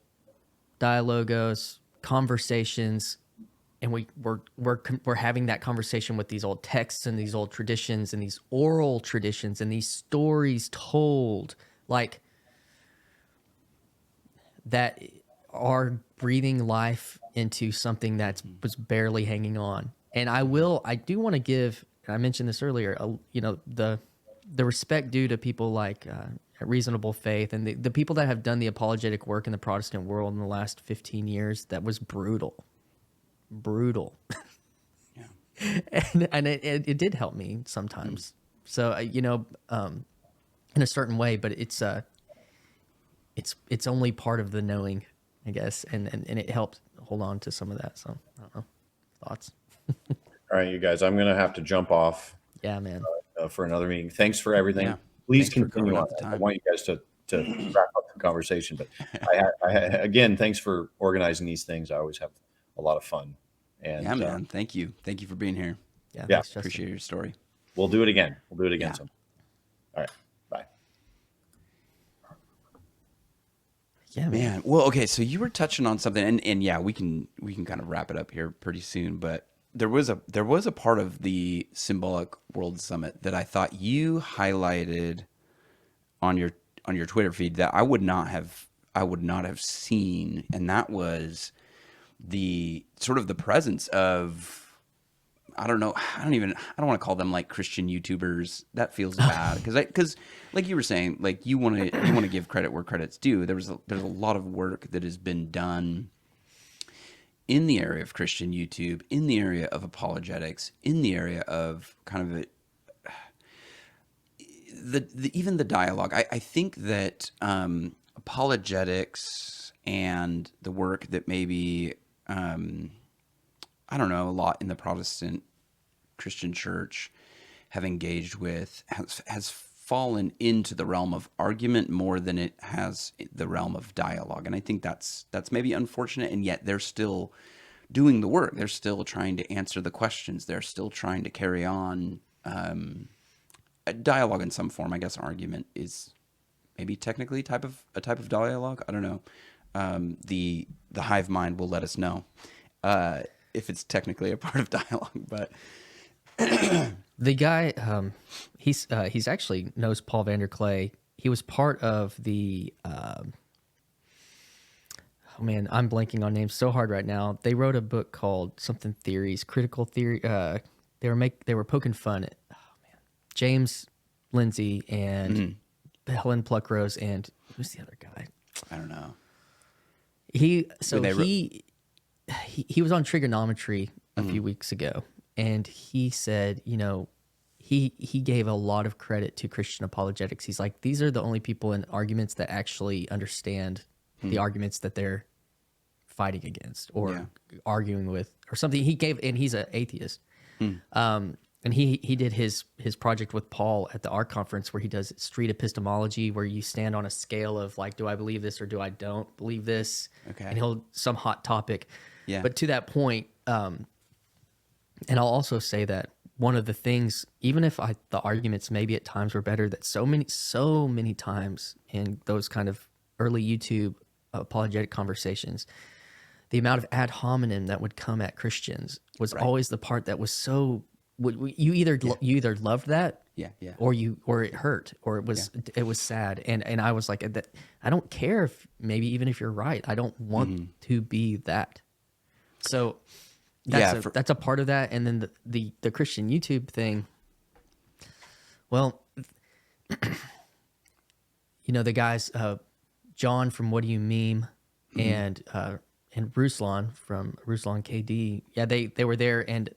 conversations, and we're having that conversation with these old texts and these old traditions and these oral traditions and these stories told, like, that are breathing life into something that was barely hanging on. And I do want to give, and I mentioned this earlier, the respect due to people like Reasonable Faith and the people that have done the apologetic work in the Protestant world in the last 15 years. That was brutal. Yeah. and it did help me sometimes. So, in a certain way, but it's only part of the knowing, I guess. And it helped hold on to some of that. So I don't know. Thoughts? All right, you guys, I'm going to have to jump off Yeah, man. for another meeting. Thanks for everything. Yeah. Please Thanks for continue carving on. out the I time. want you guys to wrap up the conversation. But again, thanks for organizing these things. I always have a lot of fun. And Yeah, man. Thank you. Thank you for being here. Yeah, Yeah. thanks, Justin. Appreciate your story. we'll do it again. We'll do it again Yeah. sometime. All right. Bye. Yeah, Man, well, okay, so you were touching on something, and yeah, we can kind of wrap it up here pretty soon. But there was a part of the Symbolic World Summit that I thought you highlighted on your Twitter feed that I would not have seen, and that was the sort of the presence of, I don't know. I don't want to call them like Christian YouTubers. That feels bad because like you were saying, like you want to give credit where credit's due. There's a lot of work that has been done in the area of Christian YouTube, in the area of apologetics, in the area of kind of even the dialogue. I think that apologetics and the work that maybe I don't know, a lot in the Protestant Christian church have engaged with has fallen into the realm of argument more than it has the realm of dialogue. And I think that's maybe unfortunate, and yet they're still doing the work. They're still trying to answer the questions. They're still trying to carry on a dialogue in some form. I guess argument is maybe technically a type of dialogue. I don't know. The hive mind will let us know if it's technically a part of dialogue, but the guy, he's actually knows Paul Vanderklay. He was part of the. Oh man, I'm blanking on names so hard right now. They wrote a book called something Theories, Critical Theory. They were poking fun at James Lindsay and Helen Pluckrose and who's the other guy? I don't know. He was on Trigonometry a few weeks ago, and he said, he gave a lot of credit to Christian apologetics. He's like, these are the only people in arguments that actually understand the arguments that they're fighting against or arguing with or something. And he's an atheist. And he did his project with Paul at the ARC conference where he does street epistemology, where you stand on a scale of like, do I believe this or do I don't believe this? Okay. And some hot topic. Yeah. But to that point, and I'll also say that one of the things, even if the arguments maybe at times were better, that so many times in those kind of early YouTube apologetic conversations, the amount of ad hominem that would come at Christians was always the part that was so. You either loved that, or it hurt, or it was sad, and I was like, I don't care if maybe even if you're right, I don't want to be that. So that's a part of that, and then the Christian YouTube thing. Well, the guys, John from What Do You Meme, and Ruslan from Ruslan KD, they were there, and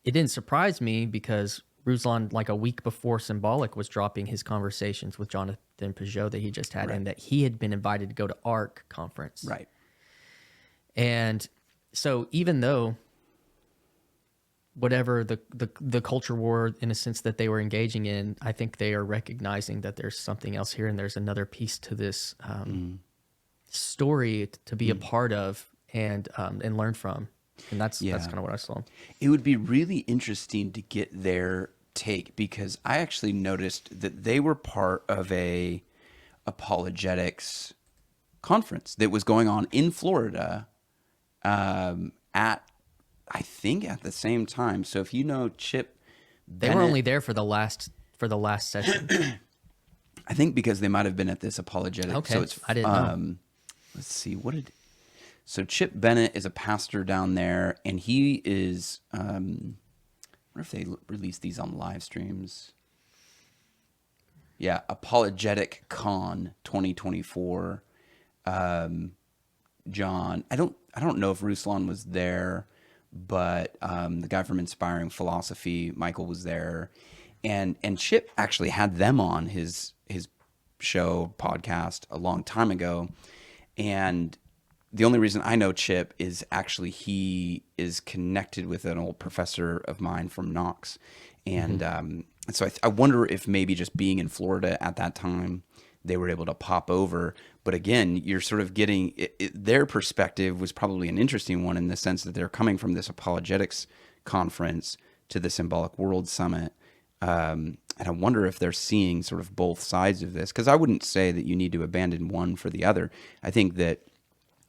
it didn't surprise me because Ruslan, like a week before Symbolic, was dropping his conversations with Jonathan Peugeot that he just had, and that he had been invited to go to ARC conference. Right. And so even though whatever the culture war, in a sense, that they were engaging in, I think they are recognizing that there's something else here, and there's another piece to this story to be a part of and learn from. And that's kind of what I saw. It would be really interesting to get their take, because I actually noticed that they were part of a apologetics conference that was going on in Florida I think at the same time. So if you know Chip They Bennett, were only there for the last session. I think because they might have been at this apologetic. Okay, So it's, I didn't know. Let's see, so Chip Bennett is a pastor down there, and he is, I wonder if they release these on live streams. Yeah, Apologetic Con 2024. John, I don't know if Ruslan was there, but the guy from Inspiring Philosophy, Michael, was there, and Chip actually had them on his show podcast a long time ago, and the only reason I know Chip is actually he is connected with an old professor of mine from Knox, and so I wonder if maybe just being in Florida at that time, they were able to pop over. But again, you're sort of getting their perspective was probably an interesting one in the sense that they're coming from this apologetics conference to the Symbolic World Summit. And I wonder if they're seeing sort of both sides of this, because I wouldn't say that you need to abandon one for the other. I think that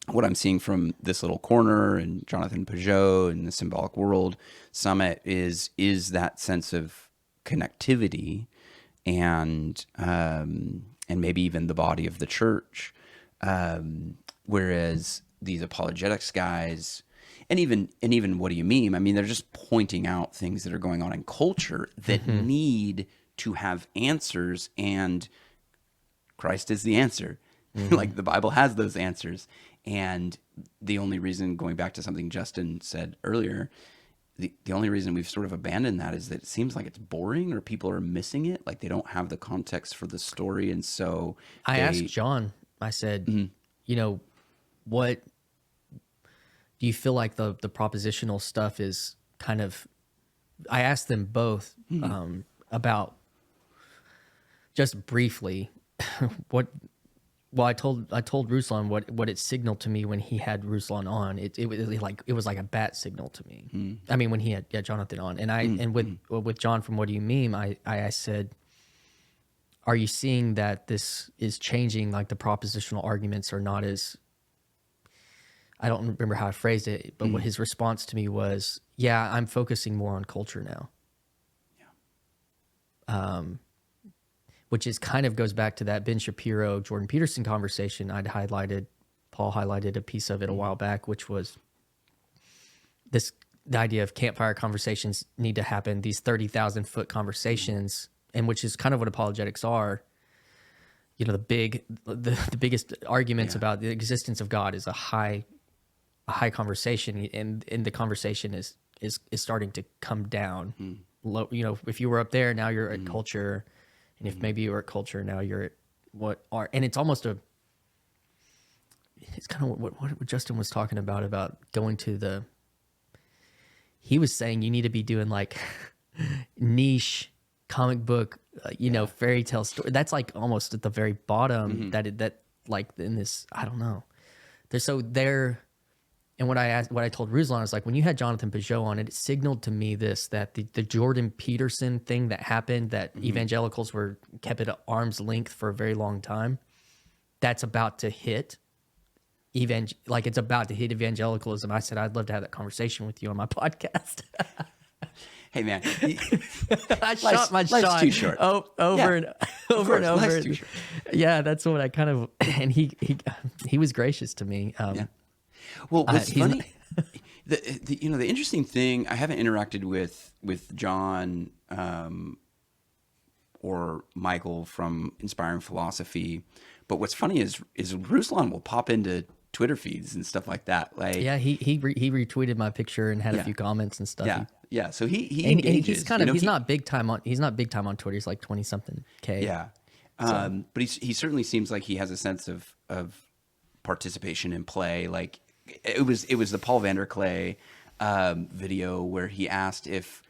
what I'm seeing from this little corner and Jonathan Peugeot and the Symbolic World Summit is that sense of connectivity and maybe even the body of the church. Whereas these apologetics guys, and even what do you mean? I mean, they're just pointing out things that are going on in culture that need to have answers, and Christ is the answer. Like the Bible has those answers. And the only reason, going back to something Justin said earlier, the only reason we've sort of abandoned that is that it seems like it's boring, or people are missing it. Like they don't have the context for the story. And so I asked John, I said, what do you feel like the propositional stuff is kind of, I asked them both about, just briefly, I told Ruslan what it signaled to me when he had Ruslan on. It was like a bat signal to me. I mean, when he had Jonathan on, and with John from What Do You Meme, I said, are you seeing that this is changing? Like the propositional arguments are not as, I don't remember how I phrased it, but what his response to me was, yeah, I'm focusing more on culture now. Yeah. Which is kind of goes back to that Ben Shapiro, Jordan Peterson conversation Paul highlighted a piece of it a while back, which was the idea of campfire conversations need to happen, these 30,000 foot conversations, and which is kind of what apologetics are. The biggest arguments about the existence of God is a high conversation, and the conversation is starting to come down. Low, if you were up there, now you're at culture. And if maybe you were at culture, now you're at and it's almost it's kind of what Justin was talking about going to he was saying you need to be doing like niche comic book, fairy tale story. That's like almost at the very bottom that like in this, I don't know. And what I told Ruslan is like, when you had Jonathan Peugeot on, it signaled to me that the Jordan Peterson thing that happened, that evangelicals were kept at arm's length for a very long time, that's about to hit it's about to hit evangelicalism. I said, I'd love to have that conversation with you on my podcast. Hey man, I shot my shot too short. Over and over. Life's too short. Yeah, that's what I kind of, and he was gracious to me. Well, what's funny, the interesting thing, I haven't interacted with John or Michael from Inspiring Philosophy, but what's funny is Ruslan will pop into Twitter feeds and stuff like that. Like, yeah, he retweeted my picture and had a few comments and stuff. Yeah, Yeah. So he And engages. he's kind of he's not big time on Twitter. He's like 20 something K. Yeah. But he certainly seems like he has a sense of participation in play. Like it was the Paul Vanderklay video where he asked if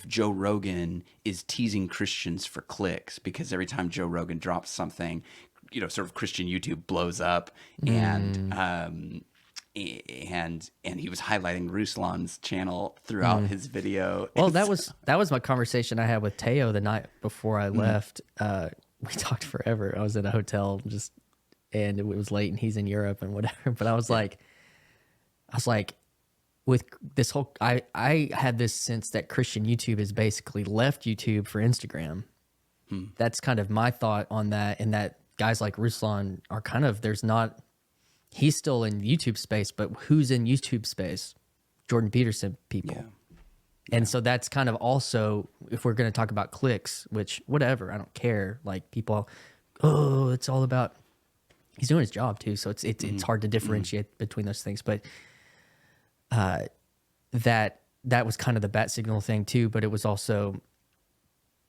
Joe Rogan is teasing Christians for clicks, because every time Joe Rogan drops something, sort of Christian YouTube blows up, and he was highlighting Ruslan's channel throughout his video. Well, And that was my conversation I had with Teo the night before I left. We talked forever. I was in a hotel and it was late, and he's in Europe and whatever. But I was like, with this whole, I had this sense that Christian YouTube has basically left YouTube for Instagram. That's kind of my thought on that, and that guys like Ruslan are kind of, he's still in YouTube space, but who's in YouTube space? Jordan Peterson people. Yeah. And so that's kind of also, if we're going to talk about clicks, which whatever, I don't care. Like people, it's all about, he's doing his job too. So it's hard to differentiate between those things. But that was kind of the bat signal thing too. But it was also,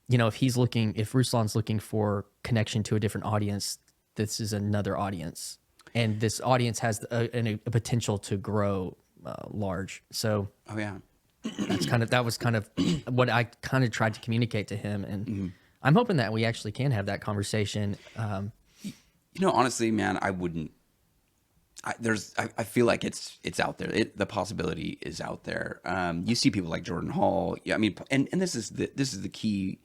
if Ruslan's looking for connection to a different audience, this is another audience. And this audience has a potential to grow large. So, oh yeah. that was kind of what I kind of tried to communicate to him, and I'm hoping that we actually can have that conversation. Honestly, man, I wouldn't. I feel like it's out there. The possibility is out there. You see people like Jordan Hall. Yeah, I mean, and this is the key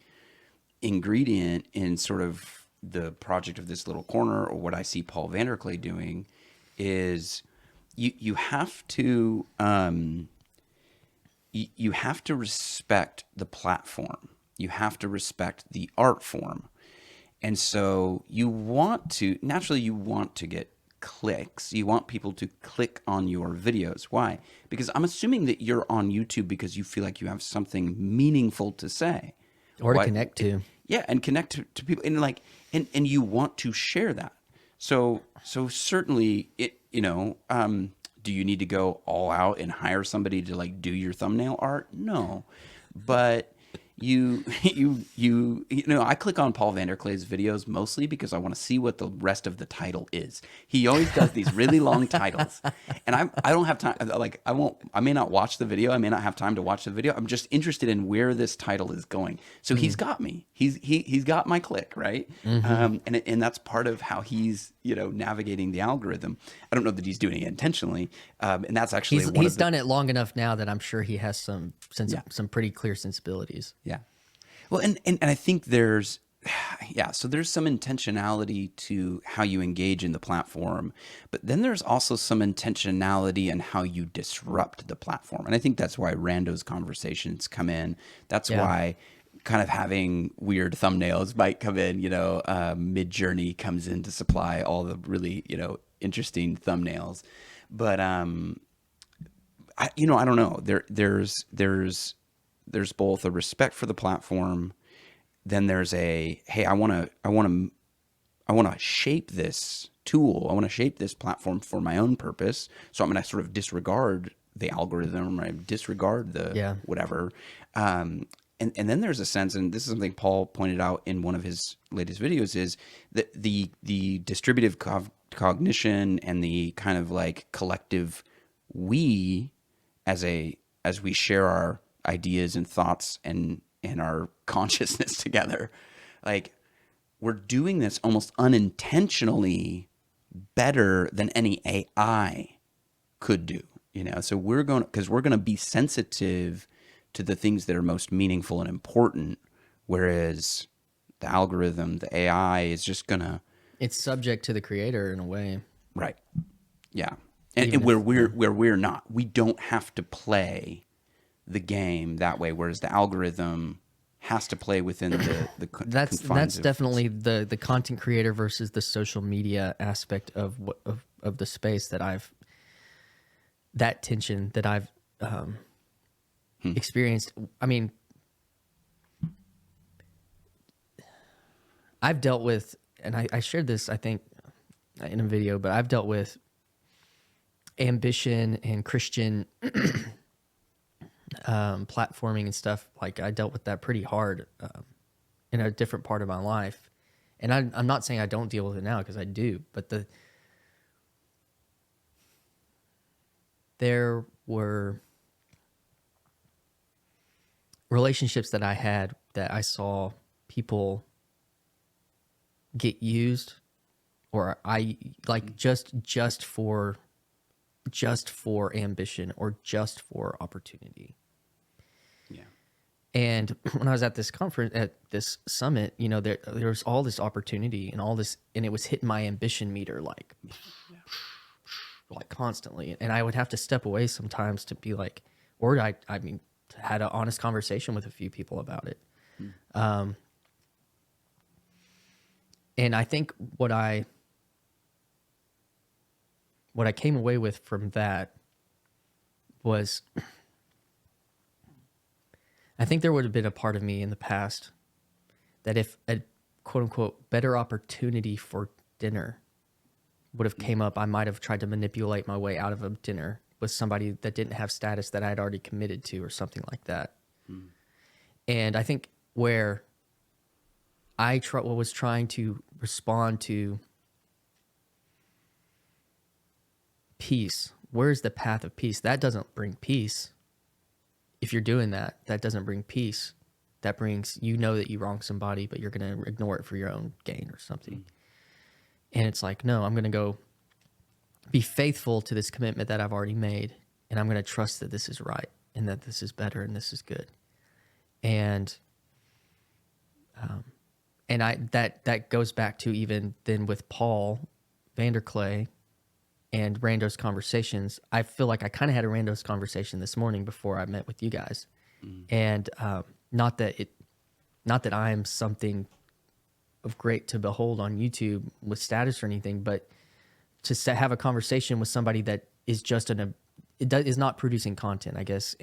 ingredient in sort of the project of this little corner, or what I see Paul Vanderklay doing, is you have to. You have to respect the platform. You have to respect the art form. And so you want to get clicks. You want people to click on your videos. Why? Because I'm assuming that you're on YouTube because you feel like you have something meaningful to say. Or to connect to. Yeah, and connect to people. And you want to share that. So certainly, do you need to go all out and hire somebody to like do your thumbnail art? No, but I click on Paul Vanderklay's videos mostly because I want to see what the rest of the title is. He always does these really long titles, and I don't have time. Like I may not watch the video. I may not have time to watch the video. I'm just interested in where this title is going. So he's got me. He's got my click, right? And that's part of how he's navigating the algorithm. I don't know that he's doing it intentionally, and that's actually he's done it long enough now that I'm sure he has some pretty clear sensibilities. Yeah. Well, and I think there's some intentionality to how you engage in the platform, but then there's also some intentionality in how you disrupt the platform. And I think that's why Rando's conversations come in. That's why kind of having weird thumbnails might come in, Mid-Journey comes in to supply all the really, interesting thumbnails. But, I don't know. There's both a respect for the platform, then there's hey, I want to shape this tool. I want to shape this platform for my own purpose. So I'm going to sort of disregard the algorithm, or disregard the whatever. And then there's a sense, and this is something Paul pointed out in one of his latest videos, is that the distributive cognition and the kind of like collective we as we share our ideas and thoughts and our consciousness together, like we're doing this almost unintentionally better than any AI could do, so we're going to be sensitive to the things that are most meaningful and important, whereas the algorithm, the AI, is just it's subject to the creator in a way, right? Yeah. And where we're not, we don't have to play the game that way, whereas the algorithm has to play within the that's definitely the content creator versus the social media aspect of the space that tension that I've experienced. I mean, I've dealt with, and I shared this I think in a video, but I've dealt with ambition and Christian platforming and stuff, like I dealt with that pretty hard in a different part of my life. And I'm not saying I don't deal with it now, because I do, but there were relationships that I had that I saw people get used, or I like just for ambition or just for opportunity. Yeah. And when I was at this conference, at this summit, you know, there was all this opportunity and all this, and it was hitting my ambition meter like constantly. And I would have to step away sometimes to be like, or I mean, had an honest conversation with a few people about it. And I think what I came away with from that was, I think there would have been a part of me in the past that if a quote unquote better opportunity for dinner would have came up, I might have tried to manipulate my way out of a dinner with somebody that didn't have status that I had already committed to or something like that. And I think where I was trying to respond to peace, where's the path of peace? That doesn't bring peace. If you're doing that, that doesn't bring peace. That brings, you know that you wronged somebody, but you're going to ignore it for your own gain or something. And it's like, no, I'm going to go be faithful to this commitment that I've already made. And I'm going to trust that this is right and that this is better and this is good. And that goes back to even then with Paul Vanderklay and Rando's conversations. I feel like I kind of had a Rando's conversation this morning before I met with you guys. And not that I am something of great to behold on YouTube with status or anything, but to have a conversation with somebody that is just is not producing content, I guess.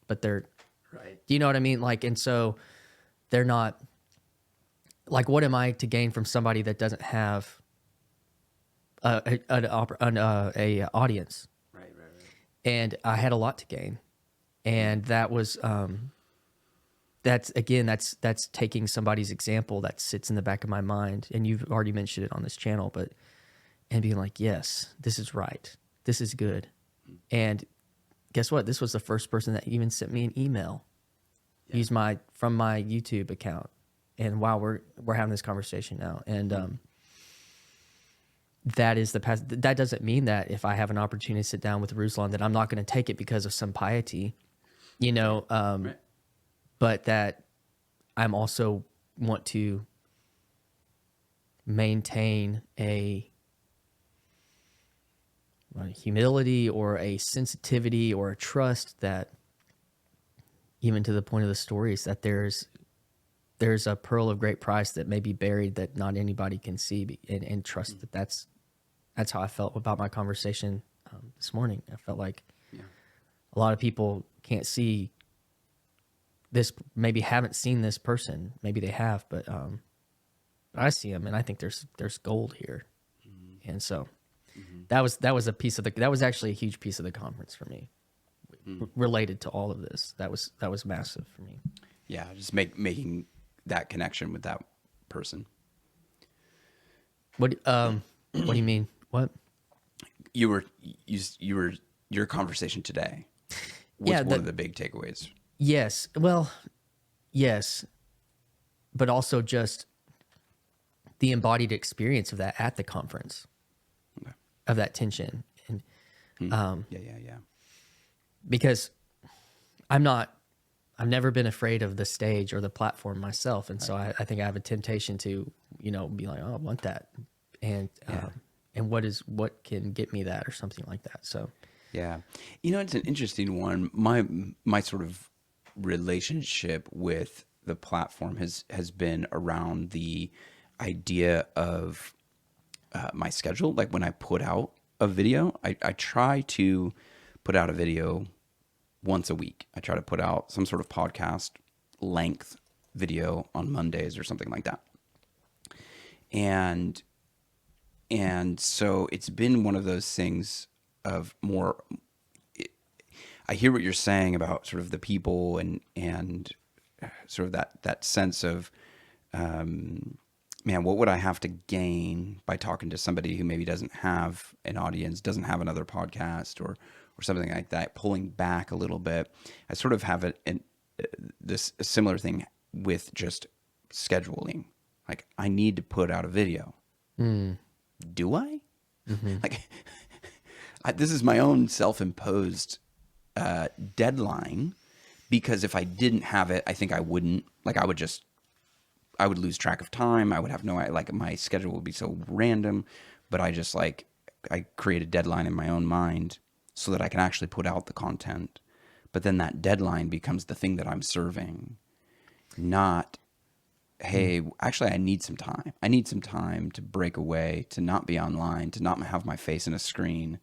But they're, Right. do you know what I mean? Like, and so they're not, like, what am I to gain from somebody that doesn't have an audience? Right. And I had a lot to gain. And that was, that's taking somebody's example that sits in the back of my mind. And you've already mentioned it on this channel, and being like, yes, this is right. This is good. And guess what? This was the first person that even sent me an email. Yeah. Used from my YouTube account. And wow, we're having this conversation now. And that is the path. That doesn't mean that if I have an opportunity to sit down with Ruslan, that I'm not going to take it because of some piety, you know, Right. but that I'm also want to maintain a humility or a sensitivity or a trust that, even to the point of the stories, that there's a pearl of great price that may be buried that not anybody can see, and trust that that's how I felt about my conversation this morning. I felt like a lot of people can't see this, maybe haven't seen this person. Maybe they have, but I see them, and I think there's gold here. And so that was a piece of that was actually a huge piece of the conference for me, related to all of this. That was massive for me. Yeah, just making that connection with that person. What do you mean? What? Your conversation today was Yeah, one of the big takeaways. Yes. Well, yes. But also just the embodied experience of that at the conference, Okay. of that tension. And Yeah. because I've never been afraid of the stage or the platform myself. And so I think I have a temptation to, be like, oh, I want that. And, and what can get me that or something like that. So, yeah. It's an interesting one. My sort of relationship with the platform has been around the idea of my schedule. Like when I put out a video, I try to put out a video once a week. I try to put out some sort of podcast length video on Mondays or something like that. And so it's been one of those things of more, I hear what you're saying about sort of the people and sort of that sense of, man, what would I have to gain by talking to somebody who maybe doesn't have an audience, doesn't have another podcast or something like that, pulling back a little bit. I sort of have a similar thing with just scheduling. Like, I need to put out a video. Do I? Like, this is my own self-imposed deadline, because if I didn't have it, I think I wouldn't. Like, I would lose track of time. I would have like, my schedule would be so random. But I just I create a deadline in my own mind so that I can actually put out the content. But then that deadline becomes the thing that I'm serving, not, hey, actually, I need some time. I need some time to break away, to not be online, to not have my face in a screen.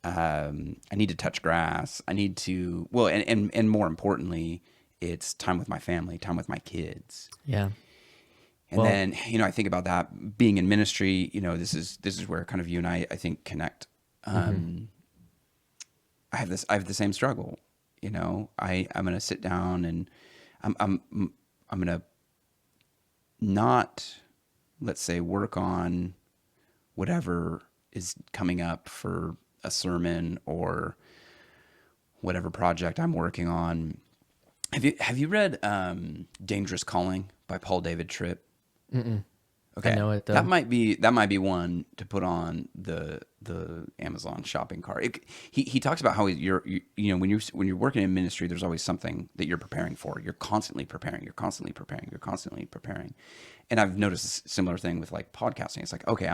I need to touch grass. I need to, well, and more importantly, it's time with my family, time with my kids. Yeah. And then, I think about that being in ministry, this is where kind of you and I think connect. I have the same struggle. I'm going to sit down and I'm going to not, let's say, work on whatever is coming up for a sermon or whatever project I'm working on. Have you read Dangerous Calling by Paul David Tripp? Mm-mm. Okay, I know it though. That might be one to put on the Amazon shopping cart. He talks about how when you're working in ministry, there's always something that you're preparing for. You're constantly preparing. You're constantly preparing. You're constantly preparing. And I've noticed a similar thing with like podcasting. It's like, okay,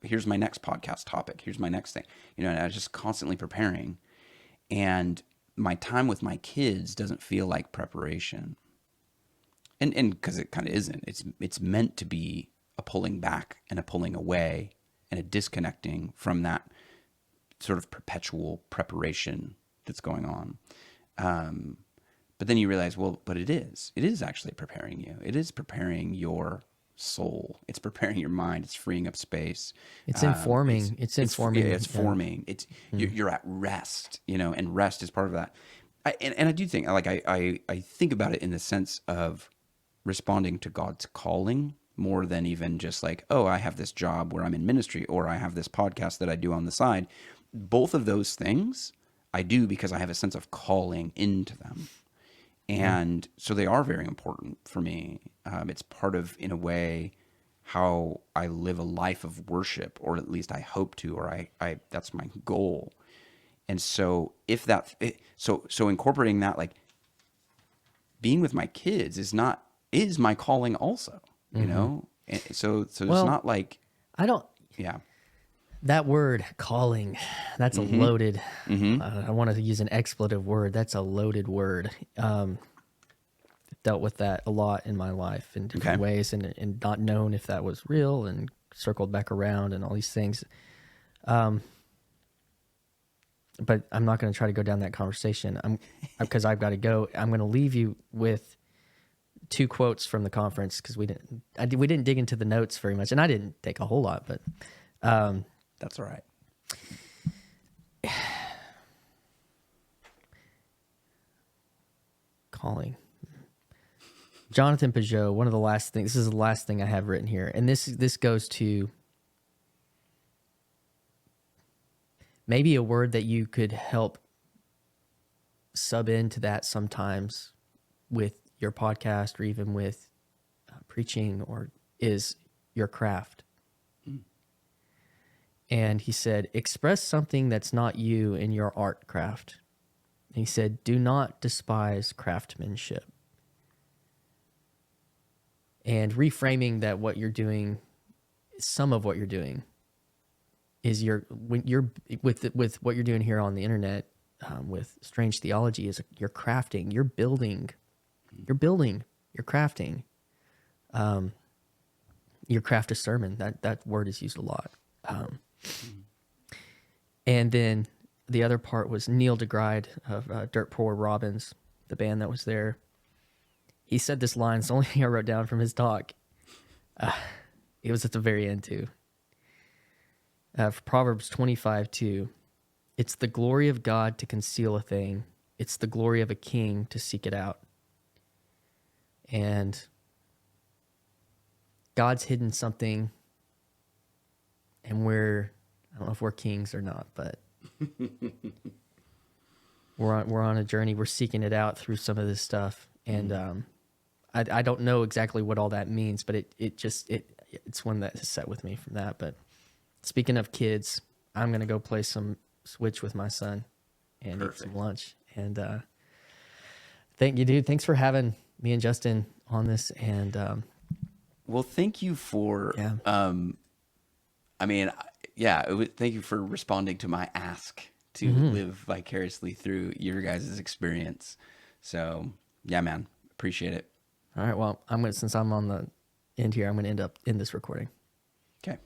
here's my next podcast topic. Here's my next thing. And I was just constantly preparing, and my time with my kids doesn't feel like preparation. And because it kind of isn't. It's meant to be a pulling back and a pulling away and a disconnecting from that sort of perpetual preparation that's going on. But then you realize, well, but it is actually preparing you. It is preparing your soul. It's preparing your mind. It's freeing up space. It's informing. It's informing. It's forming. It's you're at rest, and rest is part of that. And I do think, like, I think about it in the sense of responding to God's calling more than even just like, oh, I have this job where I'm in ministry, or I have this podcast that I do on the side. Both of those things I do because I have a sense of calling into them. And so they are very important for me. It's part of, in a way, how I live a life of worship, or at least I hope to, or I that's my goal. And so so incorporating that, like, being with my kids is my calling also, And so it's not like, I don't, yeah. that word calling, that's a loaded, I want to use an expletive word. That's a loaded word. Dealt with that a lot in my life in different ways, and not known if that was real, and circled back around and all these things. But I'm not going to try to go down that conversation because I've got to go. I'm going to leave you with 2 quotes from the conference, because we didn't dig into the notes very much, and I didn't take a whole lot, but that's all right. Calling. Jonathan Peugeot, one of the last things, this is the last thing I have written here, and this goes to maybe a word that you could help sub into that sometimes with your podcast, or even with preaching, or is your craft. And he said, express something that's not you in your art craft. And he said, do not despise craftsmanship. And reframing that, what you're doing, some of what you're doing is when you're with what you're doing here on the internet, with Strange Theology, is you're crafting, you're building, you're crafting. Your craft a sermon. That word is used a lot. And then the other part was Neil deGrasse of Dirt Poor Robins, the band that was there. He said this line. It's the only thing I wrote down from his talk. It was at the very end too. Proverbs 25:2. It's the glory of God to conceal a thing. It's the glory of a king to seek it out. And God's hidden something, and I don't know if we're kings or not, but we're on a journey. We're seeking it out through some of this stuff. And I don't know exactly what all that means, but it's one that has set with me from that. But speaking of kids, I'm going to go play some Switch with my son and eat some lunch. And thank you, dude. Thanks for having me and Justin on this. And well, thank you for, thank you for responding to my ask to live vicariously through your guys' experience. So yeah, man, appreciate it. all right, well, since I'm on the end here, I'm going to end this recording. Okay.